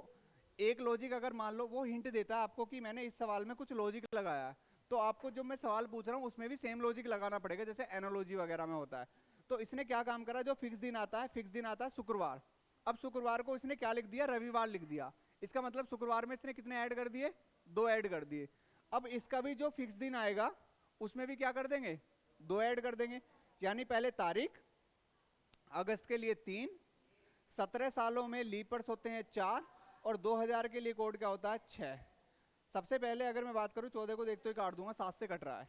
एक लॉजिक अगर मान लो वो हिंट देता है आपको कि मैंने इस सवाल में कुछ लॉजिक लगाया है, तो आपको जो मैं सवाल पूछ रहा हूँ उसमें भी सेम लॉजिक लगाना पड़ेगा, जैसे एनालॉजी वगैरह में होता है। तो इसने क्या काम करा, जो फिक्स दिन आता है, फिक्स दिन आता है शुक्रवार, अब शुक्रवार को इसने क्या लिख दिया रविवार लिख दिया, इसका मतलब शुक्रवार में इसने कितने ऐड कर दिए 2 ऐड कर दिए। अब इसका भी जो फिक्स दिन आएगा उसमें भी क्या कर देंगे 2 ऐड कर देंगे, यानी पहले तारीख अगस्त के लिए 3, 17 सालों में लीपर्स होते हैं 4, और 2000 के लिए कोड क्या होता है 6। सबसे पहले अगर मैं बात करूं 14 को देखते हुए काट दूंगा, 7 से कट रहा है,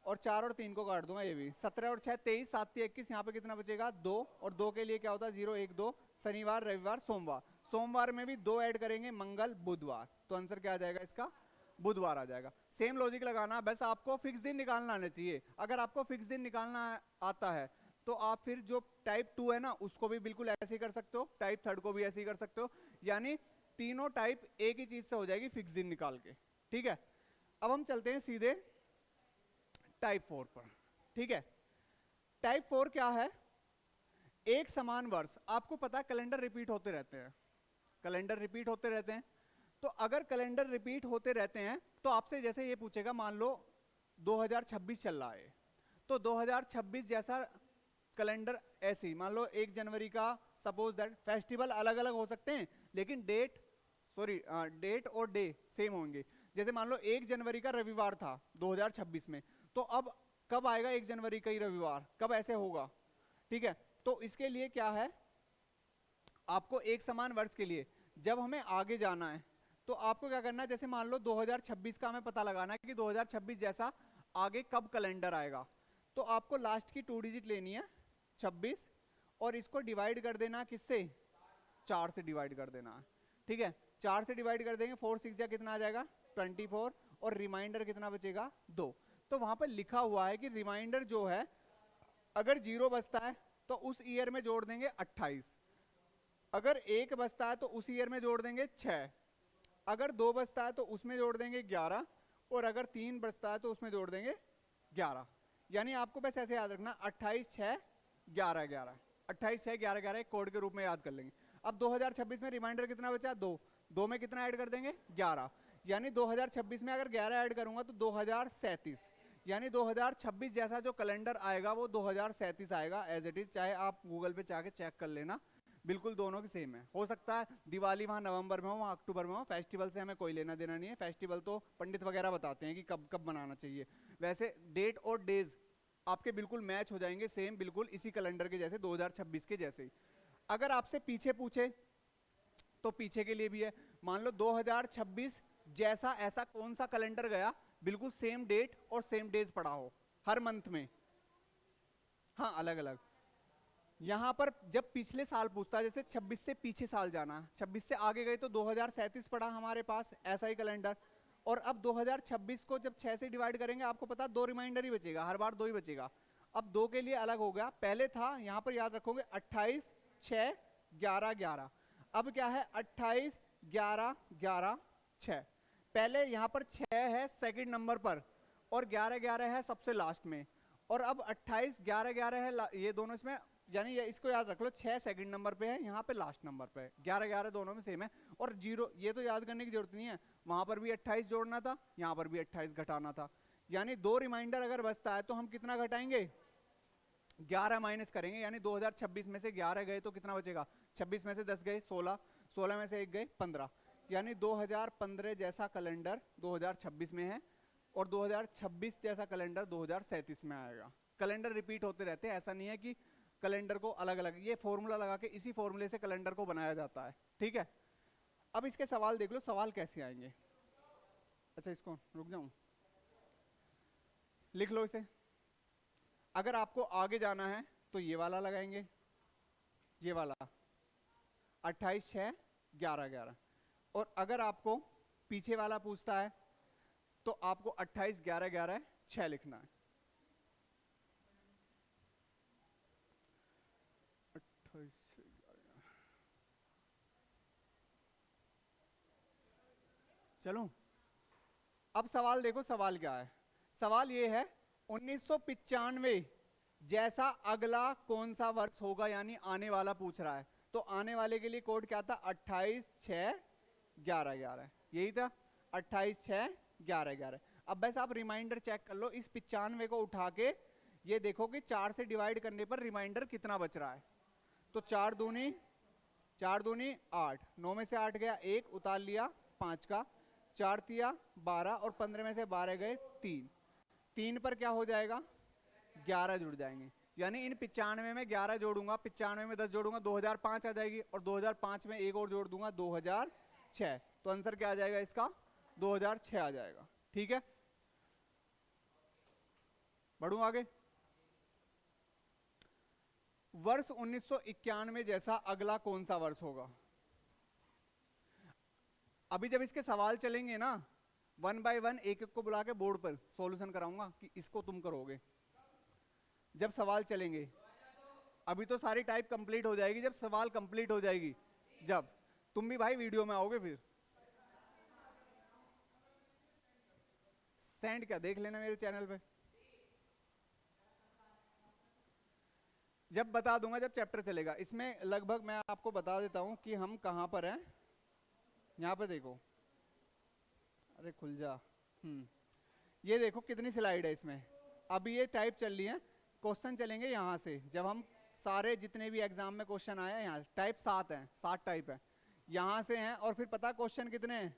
और 4 और 3 को काट दूंगा, ये भी 17 और 6 23, 7 21, यहाँ पे कितना बचेगा 2, और 2 के लिए क्या होता है 0 1 2, शनिवार रविवार सोमवार, सोमवार में भी 2 ऐड करेंगे मंगल बुधवार, तो आंसर क्या आ जाएगा इसका बुधवार आ जाएगा। सेम लॉजिक लगाना, बस आपको फिक्स दिन निकालना आना चाहिए। अगर आपको फिक्स दिन निकालना आता है तो आप फिर जो टाइप 2 है ना उसको भी बिल्कुल ऐसे ही कर सकते हो, टाइप 3 को भी ऐसे ही कर सकते हो, यानी तीनों टाइप एक ही चीज से हो जाएगी फिक्स दिन निकाल के। ठीक है, अब हम चलते हैं सीधे टाइप 4 पर। ठीक है, टाइप 4 क्या है, एक समान वर्ष, आपको पता है कैलेंडर रिपीट होते रहते हैं, कैलेंडर रिपीट होते रहते हैं, तो अगर कैलेंडर रिपीट होते रहते हैं तो आपसे जैसे ये पूछेगा, मान लो 2026 चल रहा है, तो 2026 जैसा कैलेंडर ऐसे ही, मान लो 1 जनवरी का सपोज दैट, फेस्टिवल अलग अलग हो सकते हैं लेकिन डेट और डे सेम होंगे। जैसे मान लो 1 जनवरी का रविवार था 2026 में, तो अब कब आएगा 1 जनवरी का ही रविवार, कब ऐसे होगा। ठीक है, तो इसके लिए क्या है, आपको एक समान वर्ष के लिए जब हमें आगे जाना है तो आपको क्या करना है, जैसे मान लो 2026 का हमें पता लगाना है कि 2026 जैसा आगे कब कैलेंडर आएगा, तो आपको लास्ट की 2 डिजिट लेनी है 26, और इसको डिवाइड कर देना किससे 4 से डिवाइड कर देना है। ठीक है, 4 से डिवाइड कर देंगे, 4 6 जा कितना आ जाएगा 24, और रिमाइंडर कितना बचेगा 2। तो वहां पर लिखा हुआ है कि रिमाइंडर जो है अगर 0 बचता है तो उस ईयर में जोड़ देंगे 28, अगर 1 बचता है तो उस ईयर में जोड़ देंगे 6, अगर 2 बचता है तो उसमें जोड़ देंगे 11, और अगर 3 बचता है तो उसमें जोड़ देंगे 11। यानी आपको बस ऐसे याद रखना 28 6 11 11, 28 6 11 11 एक कोड के रूप में याद कर लेंगे। अब 2026 में रिमाइंडर कितना बचा 2, 2 में कितना ऐड कर देंगे 11, यानी 2026 में अगर 11 ऐड करूंगा तो 2037, यानी 2026 जैसा जो कैलेंडर आएगा वो 2037 आएगा एज इट इज, चाहे आप गूगल पे जाके चेक कर लेना, बिल्कुल दोनों की सेम है। हो सकता है दिवाली वहाँ नवंबर में हो, वहाँ अक्टूबर में हो, फेस्टिवल से हमें कोई लेना देना नहीं है, फेस्टिवल तो पंडित वगैरह बताते हैं कि कब कब मनाना चाहिए। वैसे डेट और डेज आपके बिल्कुल मैच हो जाएंगे, सेम बिल्कुल इसी कैलेंडर के जैसे 2026 के जैसे ही। अगर आपसे पीछे पूछे तो पीछे के लिए भी है, मान लो 2026 जैसा ऐसा कौन सा कैलेंडर गया बिल्कुल सेम डेट और सेम डेज पड़ा हो हर मंथ में, हाँ अलग अलग। यहां पर जब पिछले साल पूछता है, जैसे 26 से पीछे साल जाना, 26 से आगे गए तो 2037 पड़ा हमारे पास ऐसा ही कैलेंडर, और अब 2026 को जब 6 से डिवाइड करेंगे आपको पता 2 रिमाइंडर ही बचेगा, हर बार 2 ही बचेगा। अब 2 के लिए अलग हो गया, पहले था यहां पर याद रखोगे 28 6 11 11, अब क्या है 28 11 11 6, पहले यहां पर 6 है सेकंड नंबर पर और 11 11 है सबसे लास्ट में, और अब 28 11 11 है ये दोनों इसमें, यानी ये इसको याद रख लो 6 सेकंड नंबर पे है, यहाँ पे लास्ट नंबर पे है, 11 11 दोनों में सेम है, और 0 ये तो याद करने की जरूरत नहीं है, वहां पर भी 28 जोड़ना था, यहाँ पर भी 28 घटाना था, यानी 2 रिमाइंडर अगर बचता है तो हम कितना घटाएंगे 11 माइनस करेंगे, यानी 2026 में से 11 गए तो कितना बचेगा, 26 में से 10 गए 16, 16 में से 1 गए 15, यानी 2015 जैसा कैलेंडर 2026 में है और 2026 जैसा कैलेंडर 2037 में आएगा। कैलेंडर रिपीट होते रहते हैं, ऐसा नहीं है कि कैलेंडर को अलग अलग, ये फॉर्मूला लगा के इसी फॉर्मूले से कैलेंडर को बनाया जाता है, ठीक है। अब इसके सवाल देख लो, सवाल कैसे आएंगे। अच्छा इसको रुक जाऊं, लिख लो इसे। अगर आपको आगे जाना है तो ये वाला लगाएंगे, ये वाला 28 6 11 11, और अगर आपको पीछे वाला पूछता है तो आपको 28 11 11 6 लिखना है। 28 से 11। चलो अब सवाल देखो, सवाल क्या है। सवाल ये है 1995 जैसा अगला कौन सा वर्ष होगा, यानी आने वाला पूछ रहा है। तो आने वाले के लिए कोड क्या था, 28 6 11 11, यही था 28 6 11 11। अब बस आप रिमाइंडर चेक कर लो, इस 95 को उठा के ये देखो कि 4 से डिवाइड करने पर रिमाइंडर कितना बच रहा है। तो 4 दूनी 8, 9 में से 8 गया 1, उतार लिया 5 का, 4 तिया 12, और 15 में से 12 गए 3, 3 पर क्या हो जाएगा 11 जुड़ जाएंगे। यानी इन 95 में 11 जोड़ूंगा, 95 में 10 जोड़ूंगा 2005 आ जाएगी, और 2005 में एक और जोड़ दूंगा 2006, तो आंसर क्या आ जाएगा इसका 2006 आ जाएगा, ठीक है। बढ़ूं आगे। वर्ष 1991 जैसा अगला कौन सा वर्ष होगा। अभी जब इसके सवाल चलेंगे ना, 1 बाय 1 एक एक को बुला के बोर्ड पर सॉल्यूशन कराऊंगा कि इसको तुम करोगे जब सवाल चलेंगे। अभी तो सारी टाइप कंप्लीट हो जाएगी, जब सवाल कंप्लीट हो जाएगी, जब तुम भी भाई वीडियो में आओगे फिर सेंड क्या देख लेना मेरे चैनल पे, जब बता दूंगा, जब चैप्टर चलेगा। इसमें लगभग मैं आपको बता देता हूं कि हम कहां पर हैं। यहां पे देखो, अरे खुल जा। ये देखो कितनी स्लाइड है इसमें। अभी ये टाइप चल रही है, क्वेश्चन चलेंगे यहां से। जब हम सारे जितने भी एग्जाम में क्वेश्चन आए हैं, यहाँ टाइप 7 है, 7 टाइप है, यहां से हैं। और फिर पता क्वेश्चन कितने हैं,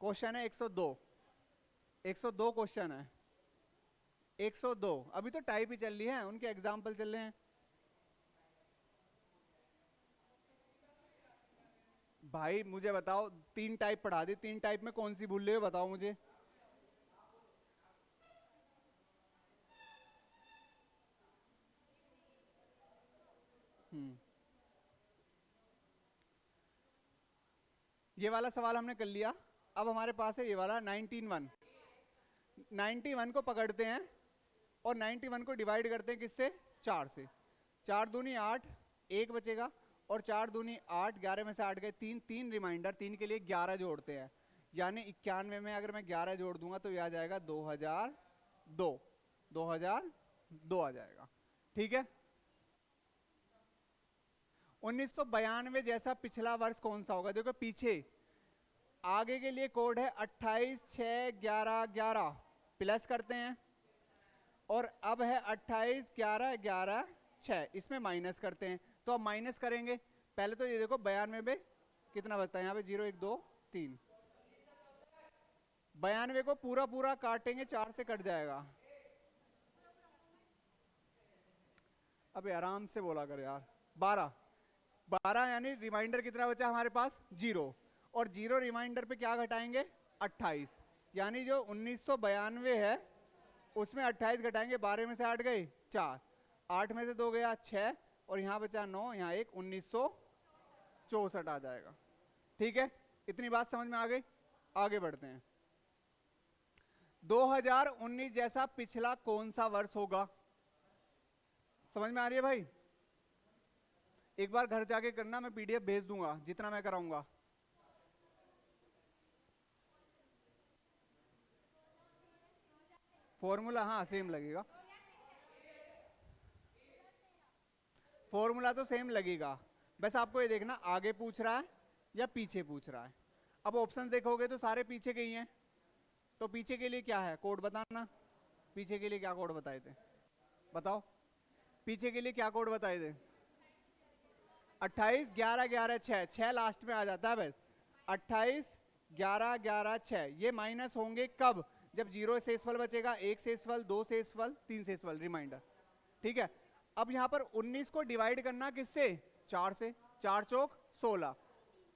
क्वेश्चन है 102, 102 क्वेश्चन है, 102। अभी तो टाइप ही चल रही है, उनके एग्जाम्पल चल रहे हैं। भाई मुझे बताओ, 3 टाइप पढ़ा दी, 3 टाइप में कौन सी भूल रहे हो बताओ मुझे। ये वाला सवाल हमने कर लिया। अब हमारे पास है ये वाला 19 91 को पकड़ते हैं और 91 को डिवाइड करते हैं किससे, 4 से। 4 दूनी 8, 1 बचेगा, और 4 दूनी 8, 11 में से 8 गए 3, 3 रिमाइंडर, 3 के लिए 11 जोड़ते हैं। यानी 91 में अगर मैं 11 जोड़ दूंगा तो ये आ जाएगा 2002, 2002 आ जाएगा, ठीक है। 1992 जैसा पिछला वर्ष कौन सा होगा। देखो पीछे आगे के लिए कोड है 28 6 11 11, प्लस करते हैं, और अब है 28 11 11 6, इसमें माइनस करते हैं। तो अब माइनस करेंगे, पहले तो ये देखो 92 में कितना बचता है, यहाँ पे 0 1 2 3, 92 को पूरा पूरा काटेंगे, 4 से कट जाएगा। अबे आराम से बोला कर यार। 12 यानी रिमाइंडर कितना बचा हमारे पास, 0, और 0 रिमाइंडर पे क्या घटाएंगे 28, यानी जो 1992 है उसमें 28 घटाएंगे, 12 में से 8 गए 4, 8 में से 2 गया 6, और यहाँ बचा 9, यहाँ 1, 1964 आ जाएगा, ठीक है। इतनी बात समझ में आ गई। आगे बढ़ते हैं। 2019 जैसा पिछला कौन सा वर्ष होगा, समझ में आ रही है भाई। एक बार घर जाके करना, मैं पीडीएफ भेज दूंगा जितना मैं कराऊंगा। फॉर्मूला हाँ सेम लगेगा, फॉर्मूला तो सेम लगेगा, बस आपको ये देखना आगे पूछ रहा है या पीछे पूछ रहा है। अब ऑप्शन देखोगे तो सारे पीछे के ही हैं, तो पीछे के लिए क्या है कोड बताना। पीछे के लिए क्या कोड बताए थे, बताओ पीछे के लिए क्या कोड बताए थे। 28 11 11 6, 6 लास्ट में आ जाता है बस। 28 11 11 6, ये माइनस होंगे कब, जब 0 शेषफल बचेगा, 1 शेषफल, 2 शेषफल, 3 शेषफल रिमाइंडर, ठीक है। अब यहां पर 19 को डिवाइड करना किससे, 4 से, 4 चौक 16,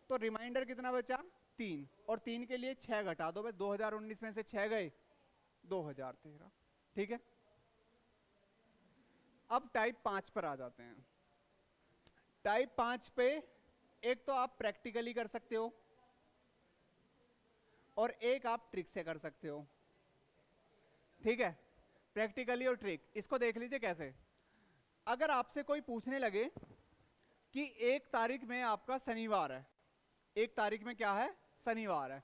तो रिमाइंडर कितना बचा, 3, और 3 के लिए 6 घटा दो भाई, 2019 में से 6 गए 2013, ठीक है। अब टाइप 5 पर आ जाते हैं। टाइप 5 पे एक तो आप प्रैक्टिकली कर सकते हो और एक आप ट्रिक से कर सकते हो, ठीक है। प्रैक्टिकली और ट्रिक, इसको देख लीजिए कैसे। अगर आपसे कोई पूछने लगे कि 1 तारीख में आपका शनिवार है, 1 तारीख में क्या है, शनिवार है,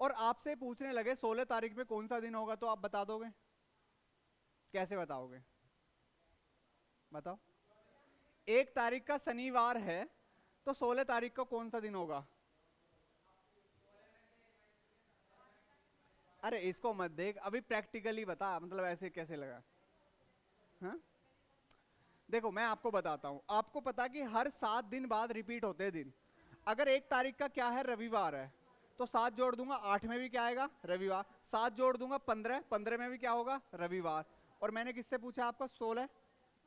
और आपसे पूछने लगे 16 तारीख में कौन सा दिन होगा, तो आप बता दोगे, कैसे बताओगे, बताओ। 1 तारीख का शनिवार है तो 16 तारीख को कौन सा दिन होगा। अरे इसको मत देख, अभी प्रैक्टिकली बता, मतलब ऐसे कैसे लगा। हाँ देखो मैं आपको बताता हूं, आपको पता कि हर 7 दिन बाद रिपीट होते हैं दिन। अगर 1 तारीख का क्या है, रविवार है, तो 7 जोड़ दूंगा 8 में भी क्या आएगा, रविवार, 7 जोड़ दूंगा 15, 15 में भी क्या होगा, रविवार। और मैंने किससे पूछा आपका 16,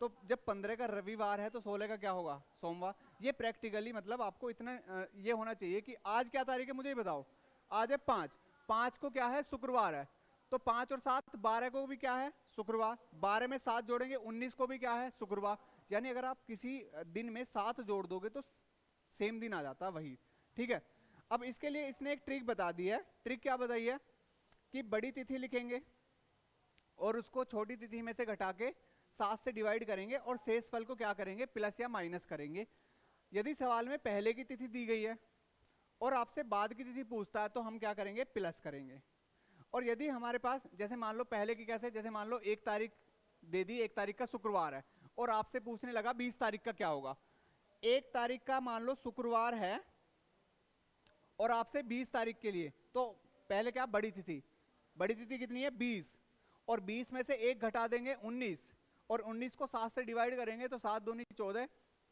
तो जब 15 का रविवार है तो 16 का क्या होगा, सोमवार। ये प्रैक्टिकली मतलब आपको इतना ये होना चाहिए कि आज क्या तारीख है मुझे ही बताओ, आज है 5, 5 को क्या है, शुक्रवार है, तो 5 और 7 12 को भी क्या है, शुक्रवार, 12 में 7 जोड़ेंगे 19 को भी क्या है, शुक्रवार। यानी अगर आप किसी दिन में 7 जोड़ दोगे तो सेम दिन आ जाता है वही, ठीक है। अब इसके लिए इसने एक ट्रिक बता दी है। ट्रिक क्या बताई है कि बड़ी तिथि लिखेंगे और उसको छोटी तिथि में से घटा के 7 से डिवाइड करेंगे और शेष फल को क्या करेंगे, प्लस या माइनस करेंगे। यदि सवाल में पहले की तिथि दी गई है और आपसे बाद की तिथि पूछता है तो हम क्या करेंगे, प्लस करेंगे। और यदि हमारे पास जैसे मान लो पहले की कैसे, जैसे मान लो 1 तारीख दे दी, 1 तारीख का शुक्रवार है और आपसे पूछने लगा 20 तारीख का क्या होगा। 1 तारीख का मान लो शुक्रवार है और आपसे 20 तारीख के लिए, तो पहले क्या, बड़ी तिथि, बड़ी तिथि कितनी है 20, और 20 में से 1 घटा देंगे 19, और 19 को 7 से डिवाइड करेंगे तो 7 दूनी 14,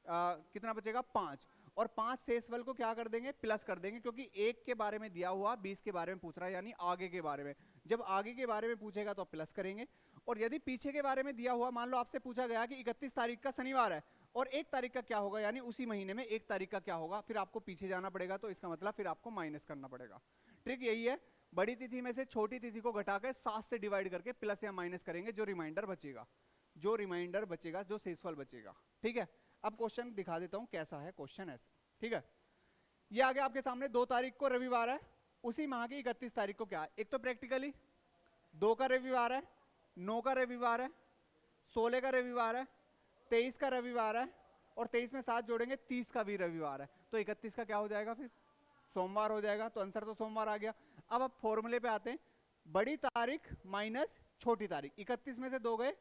कितना बचेगा 5, और 5 शेष फल को क्या कर देंगे, प्लस कर देंगे, क्योंकि 1 के बारे में दिया हुआ 20 के बारे में पूछ रहा है, यानी आगे के बारे में। जब आगे के बारे में पूछेगा तो प्लस करेंगे, और यदि पीछे के बारे में दिया हुआ, मान लो आपसे पूछा गया कि 31 तारीख का शनिवार है और 1 तारीख का क्या होगा, यानी उसी महीने में 1 तारीख का क्या होगा, फिर आपको पीछे जाना पड़ेगा, तो इसका मतलब फिर आपको माइनस करना पड़ेगा। ट्रिक यही है, बड़ी तिथि में से छोटी तिथि को घटाकर 7 से डिवाइड करके प्लस या माइनस करेंगे, जो रिमाइंडर बचेगा, जो रिमाइंडर बचेगा, जो शेषफल बचेगा, ठीक है। अब क्वेश्चन दिखा देता हूं कैसा है क्वेश्चन, ऐसे, ठीक है। ये आ गया आपके सामने, 2 तारीख को रविवार है, उसी माह की 31 तारीख को क्या है, एक तो प्रैक्टिकली 2 का रविवार है, 9 का रविवार है, 16 का रविवार है, 23 का रविवार है, और 23 में 7 जोड़ेंगे 30 का भी रविवार है, तो 31 का क्या हो जाएगा, फिर सोमवार हो जाएगा, तो आंसर तो सोमवार आ गया। अब आप फॉर्मूले पे आते हैं, बड़ी तारीख माइनस छोटी तारीख, 31 में से 2 गए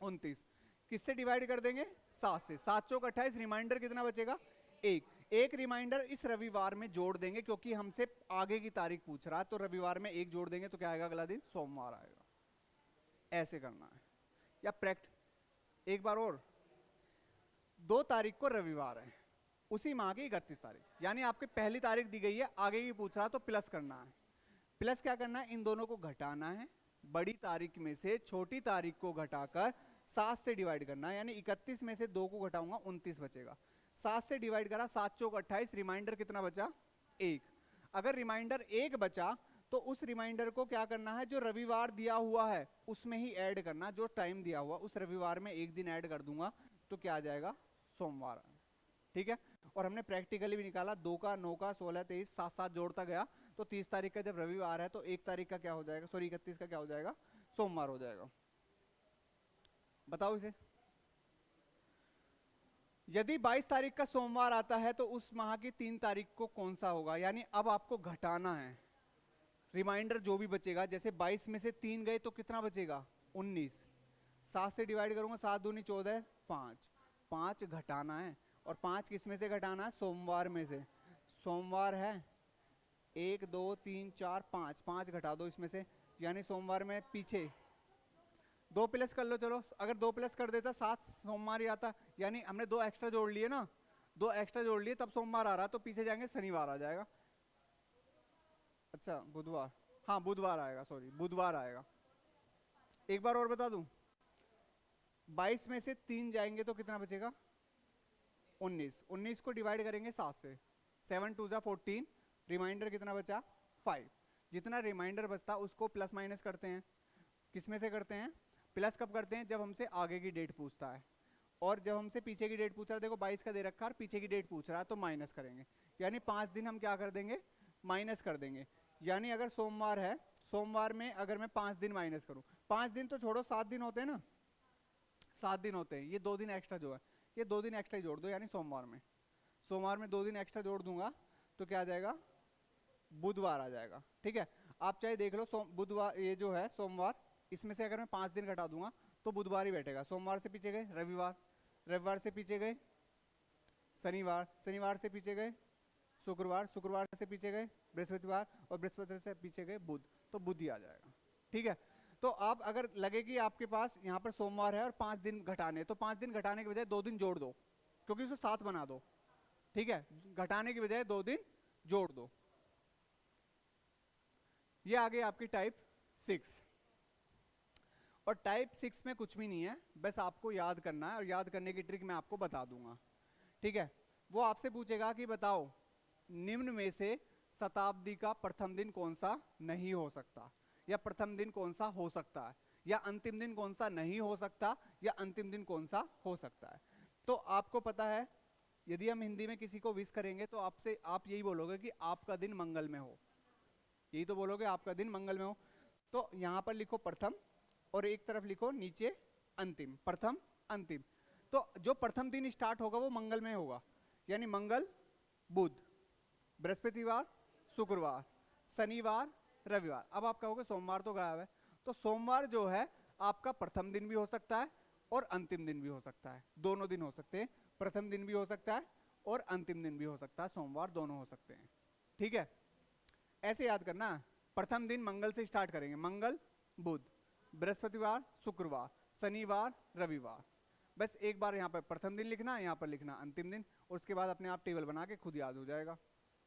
29, किससे डिवाइड कर देंगे, 7 से, 7 चौक 28, रिमाइंडर कितना बचेगा, 1 रिमाइंडर इस रविवार में जोड़ देंगे, क्योंकि हमसे आगे की तारीख पूछ रहा है, तो रविवार में 1 जोड़ देंगे तो क्या आएगा, अगला दिन सोमवार आएगा। ऐसे करना है। या एक बार और, 2 तारीख को रविवार है, उसी माह की 31 तारीख, यानी आपकी पहली तारीख दी गई है, आगे की पूछ रहा है, तो प्लस करना है। प्लस क्या करना है, इन दोनों को घटाना है, बड़ी तारीख में से छोटी तारीख को घटाकर 7 से डिवाइड करना है, यानी 31 में से 2 को घटाऊंगा 29 बचेगा, 7 से डिवाइड करा, 7 चौक 28, रिमाइंडर कितना बचा, 1। अगर रिमाइंडर 1 बचा तो उस रिमाइंडर को क्या करना है, जो रविवार दिया हुआ है उसमें ही ऐड करना, जो टाइम दिया हुआ उस रविवार में 1 दिन ऐड कर दूंगा, तो क्या आ जाएगा, सोमवार, ठीक है। और हमने प्रैक्टिकली भी निकाला, 2 का 9 का 16 23 7 7 जोड़ता गया, तो 30 तारीख का जब रविवार है तो 1 तारीख का क्या हो जाएगा, सॉरी 31 का क्या हो जाएगा, सोमवार हो जाएगा। बताओ इसे। यदि 22 तारीख का सोमवार आता है तो उस माह की 3 तारीख को कौन सा होगा, यानी अब आपको घटाना है, रिमाइंडर जो भी बचेगा, जैसे 22 में से 3 गए तो कितना बचेगा, 19, 7 से डिवाइड करूंगा, 7 दूनी 14, 5 घटाना है, और 5 किस में से घटाना है, सोमवार में से। सोमवार है 1 2 3 4 5 घटा दो इसमें से, यानी सोमवार में पीछे 2 प्लस कर लो, चलो अगर 2 प्लस कर देता 7 सोमवार ही आता, यानी हमने 2 एक्स्ट्रा जोड़ लिए ना, 2 एक्स्ट्रा जोड़ लिए तब सोमवार आ रहा, तो पीछे जाएंगे शनिवार आ जाएगा, अच्छा बुधवार, हाँ बुधवार आएगा, सॉरी बुधवार आएगा। एक बार और बता दूं, 22 में से 3 जाएंगे तो कितना बचेगा? 19। 19 को डिवाइड करेंगे 7 से, 7 2 जा 14, रिमाइंडर कितना बचा? 5। जितना रिमाइंडर बचता उसको प्लस माइनस करते हैं। किस में से करते हैं? प्लस कब करते हैं? जब हमसे आगे की डेट पूछता है, और जब हमसे पीछे की डेट पूछ रहा है, देखो 22 का दे रखा है और पीछे की डेट पूछ रहा है, तो माइनस करेंगे। यानी 5 दिन हम क्या कर देंगे? माइनस कर देंगे। यानी अगर सोमवार है, सोमवार में अगर मैं 5 दिन माइनस करूं, 5 दिन तो छोड़ो, 7 दिन होते हैं ना, 7 दिन होते हैं। ये 2 दिन एक्स्ट्रा जो है, ये 2 दिन एक्स्ट्रा जोड़ दो, यानी सोमवार में, सोमवार में 2 दिन एक्स्ट्रा जोड़ दूंगा तो क्या आ जाएगा? बुधवार आ जाएगा। ठीक है, आप चाहे देख लो, बुधवार ये जो है सोमवार, इसमें से अगर मैं 5 दिन घटा दूंगा तो बुधवार ही बैठेगा। सोमवार से पीछे गए रविवार, रविवार से पीछे गए शनिवार, शनिवार से पीछे गए शुक्रवार, शुक्रवार से पीछे गए बृहस्पतिवार, और बृहस्पति से पीछे गए बुध, तो बुध ही आ जाएगा। ठीक है, तो आप अगर लगे कि आपके पास यहाँ पर सोमवार है और 5 दिन घटाने, तो 5 दिन घटाने के बजाय 2 दिन जोड़ दो, क्योंकि उसे 7 बना दो। ठीक है, घटाने के बजाय 2 दिन जोड़ दो। ये आ गई आपकी टाइप 6। और टाइप 6 में कुछ भी नहीं है, बस आपको याद करना है, और याद करने की ट्रिक मैं आपको बता दूंगा। ठीक है, वो आपसे पूछेगा कि बताओ निम्न में से शताब्दी का प्रथम दिन कौन सा नहीं हो सकता, या प्रथम दिन कौन सा हो सकता है, या अंतिम दिन कौन सा नहीं हो सकता, या अंतिम दिन कौन सा हो सकता है। तो आपको पता है, यदि हम हिंदी में किसी को विश करेंगे तो आपसे आप यही बोलोगे कि आपका दिन मंगल में हो, यही तो बोलोगे, आपका दिन मंगल में हो। तो यहां पर लिखो प्रथम, और एक तरफ लिखो नीचे अंतिम, प्रथम अंतिम। तो जो प्रथम दिन स्टार्ट होगा वो मंगल में होगा, यानी मंगल, बुध, बृहस्पतिवार, शुक्रवार, शनिवार, रविवार। अब आप कहोगे सोमवार तो गायब है, तो सोमवार जो है आपका प्रथम दिन भी हो सकता है और अंतिम दिन भी हो सकता है, दोनों दिन हो सकते हैं। प्रथम दिन भी हो सकता है और अंतिम दिन भी हो सकता है, सोमवार दोनों हो सकते हैं। ठीक है, ऐसे याद करना, प्रथम दिन मंगल से स्टार्ट करेंगे, मंगल, बुध, बृहस्पतिवार, शुक्रवार, शनिवार, रविवार। बस एक बार यहाँ पर प्रथम दिन लिखना, यहाँ पर लिखना अंतिम दिन, और उसके बाद अपने आप टेबल बना के खुद याद हो जाएगा।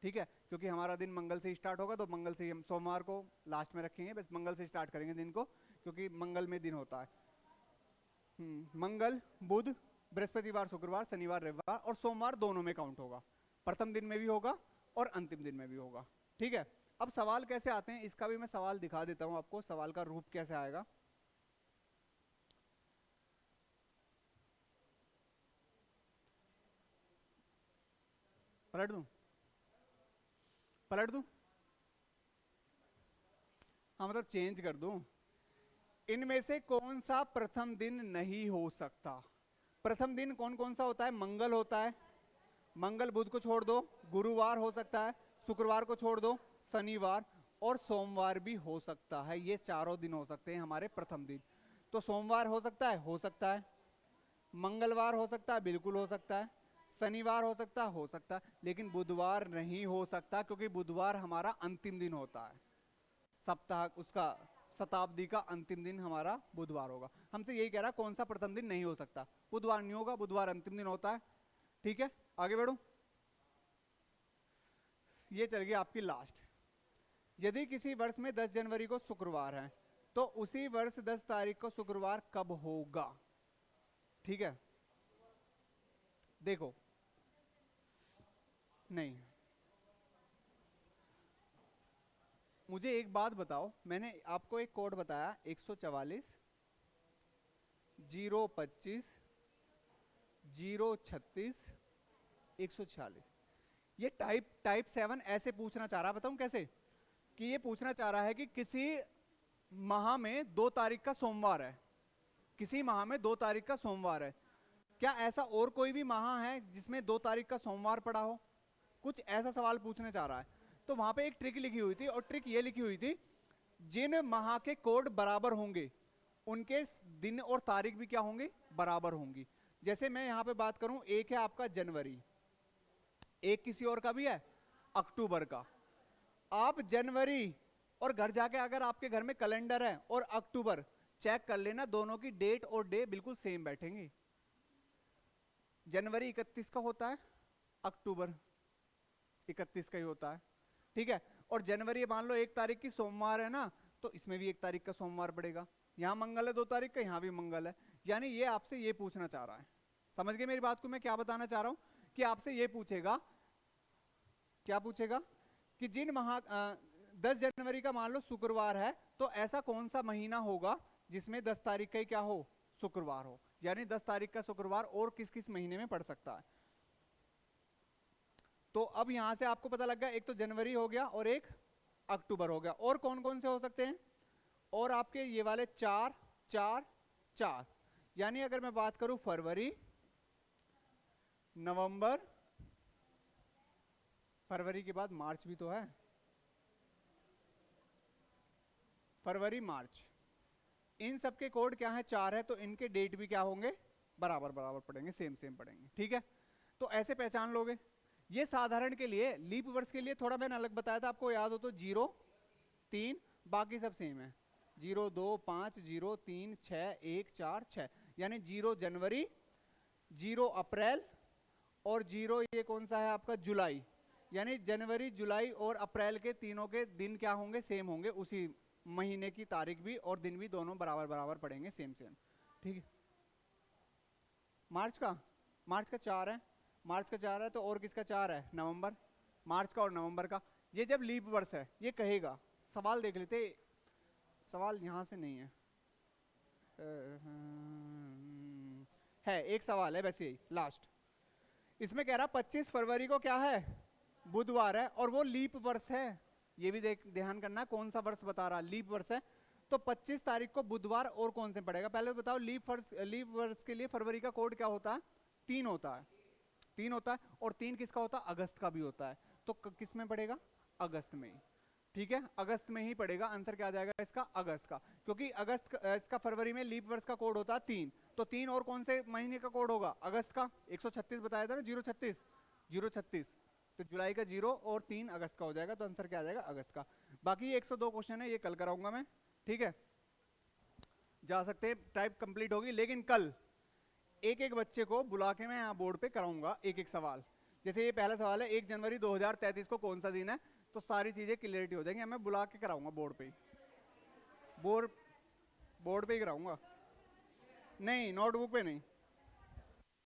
ठीक है, क्योंकि हमारा दिन मंगल से स्टार्ट होगा, तो मंगल से हम सोमवार को लास्ट में रखेंगे, बस मंगल से स्टार्ट करेंगे दिन को, क्योंकि मंगल में दिन होता है। मंगल, बुध, बृहस्पतिवार, शुक्रवार, शनिवार, रविवार, और सोमवार दोनों में काउंट होगा, प्रथम दिन में भी होगा और अंतिम दिन में भी होगा। ठीक है, अब सवाल कैसे आते हैं इसका भी मैं सवाल दिखा देता हूं आपको, सवाल का रूप कैसे आएगा। पलट दूं, पलट दूं, हाँ मतलब चेंज कर दूं। इनमें से कौन सा प्रथम दिन नहीं हो सकता? प्रथम दिन कौन कौन सा होता है? मंगल होता है, मंगल बुध को छोड़ दो, गुरुवार हो सकता है, शुक्रवार को छोड़ दो, शनिवार, और सोमवार भी हो सकता है। ये चारों दिन हो सकते हैं हमारे प्रथम दिन। तो सोमवार हो सकता है, हो सकता है, मंगलवार हो सकता है, बिल्कुल हो सकता है, शनिवार हो सकता है, हो सकता है, लेकिन बुधवार नहीं हो सकता, क्योंकि बुधवार हमारा अंतिम दिन होता है, सप्ताह उसका शताब्दी का अंतिम दिन हमारा बुधवार होगा। हमसे यही कह रहा है कौन सा प्रथम दिन नहीं हो सकता, बुधवार नहीं होगा, बुधवार अंतिम दिन होता है। ठीक है, आगे बढ़ो। ये चल गई आपकी लास्ट। यदि किसी वर्ष में 10 जनवरी को शुक्रवार है, तो उसी वर्ष 10 तारीख को शुक्रवार कब होगा? ठीक है, देखो, नहीं, मुझे एक बात बताओ, मैंने आपको एक कोड बताया 144 025 036 146। ये टाइप 7 ऐसे पूछना चाह रहा, बताऊं कैसे? कि ये पूछना चाह रहा है कि किसी माह में 2 तारीख का सोमवार है, किसी माह में 2 तारीख का सोमवार है, क्या ऐसा और कोई भी माह है जिसमें 2 तारीख का सोमवार पड़ा हो? कुछ ऐसा सवाल पूछने चाह रहा है। तो वहां पे एक ट्रिक लिखी हुई थी, और ट्रिक ये लिखी हुई थी, जिन माह के कोड बराबर होंगे उनके दिन और तारीख भी क्या होंगे? बराबर होंगी। जैसे मैं यहां पे बात करूं, एक है आपका जनवरी, एक किसी और का भी है अक्टूबर का। आप जनवरी और घर जाके अगर आपके घर में कैलेंडर है और अक्टूबर चेक कर लेना, दोनों की डेट और डे बिल्कुल सेम बैठेंगे। जनवरी 31 का होता है, अक्टूबर 31 का ही होता है। ठीक है, और जनवरी मान लो 1 तारीख की सोमवार है ना, तो इसमें भी 1 तारीख का सोमवार पड़ेगा। यहां मंगल है 2 तारीख का, यहां भी मंगल है, यानी ये आपसे ये पूछना चाह रहा है, समझ गए मेरी बात को मैं क्या बताना चाह रहा हूं, कि आपसे ये पूछेगा, क्या पूछेगा कि 10 जनवरी का मान लो शुक्रवार है, तो ऐसा कौन सा महीना होगा जिसमें 10 तारीख का ही क्या हो, शुक्रवार हो, यानी 10 तारीख का शुक्रवार और किस किस महीने में पड़ सकता है। तो अब यहां से आपको पता लग गया, एक तो जनवरी हो गया और एक अक्टूबर हो गया, और कौन कौन से हो सकते हैं, और आपके ये वाले 4 4 4, यानी अगर मैं बात करूं फरवरी, नवंबर, फरवरी के बाद मार्च भी तो है, फरवरी मार्च, इन सब के कोड क्या है, 4 है, तो इनके डेट भी क्या होंगे, बराबर बराबर पड़ेंगे, सेम सेम पड़ेंगे, ठीक है। तो ऐसे पहचान लोगे। ये साधारण के लिए, लीप वर्ष के लिए थोड़ा मैंने अलग बताया था, आपको याद हो तो 0 3, बाकी सब सेम है, 0 2 5 0 3 6 1 4 6, यानी 0 जनवरी, 0 अप्रैल, और 0 ये कौन सा है आपका, जुलाई, यानी जनवरी जुलाई और अप्रैल के तीनों के दिन क्या होंगे, सेम होंगे, उसी महीने की तारीख भी और दिन भी दोनों बराबर बराबर पड़ेंगे, सेम सेम, ठीक है। मार्च का 4 है, मार्च का 4 है, तो और किसका 4 है, नवंबर, मार्च का और नवंबर का। ये जब लीप वर्ष है ये कहेगा, सवाल देख लेते, सवाल यहां से नहीं है एक सवाल है वैसे ही लास्ट, इसमें कह रहा 25 फरवरी को क्या है, बुधवार है, और वो लीप वर्ष है, ये भी ध्यान करना कौन सा वर्ष बता रहा, लीप वर्ष है, तो 25 तारीख को बुधवार और कौन से पड़ेगा, पहले तो बताओ लीप वर्ष के लिए फरवरी का कोड क्या होता है, 3 होता है, 3 होता है, और 3 किसका होता है, अगस्त का भी होता है, तो किस में पड़ेगा, अगस्त में ही, ठीक है, अगस्त में ही पड़ेगा, आंसर क्या आ जाएगा इसका, अगस्त का, क्योंकि अगस्त इसका फरवरी में लीप वर्ष का कोड होता है 3, तो 3 और कौन से महीने का कोड होगा, अगस्त का, 136 बताया था ना, 036, तो जुलाई का 0 और 3 अगस्त का हो जाएगा, तो आंसर क्या आ जाएगा, अगस्त का। बाकी ये 102 क्वेश्चन है, ये कल कराऊंगा मैं, ठीक है, जा सकते हैं, टाइप कंप्लीट होगी, लेकिन कल एक एक बच्चे को बुला के मैं यहाँ बोर्ड पे कराऊंगा एक एक सवाल, जैसे ये पहला सवाल है 1 जनवरी 2033 को कौन सा दिन है, तो सारी चीजें क्लियरिटी हो जाएंगी, मैं बुला के कराऊंगा बोर्ड पे ही, बोर्ड पे ही कराऊंगा, नहीं नोटबुक पे नहीं।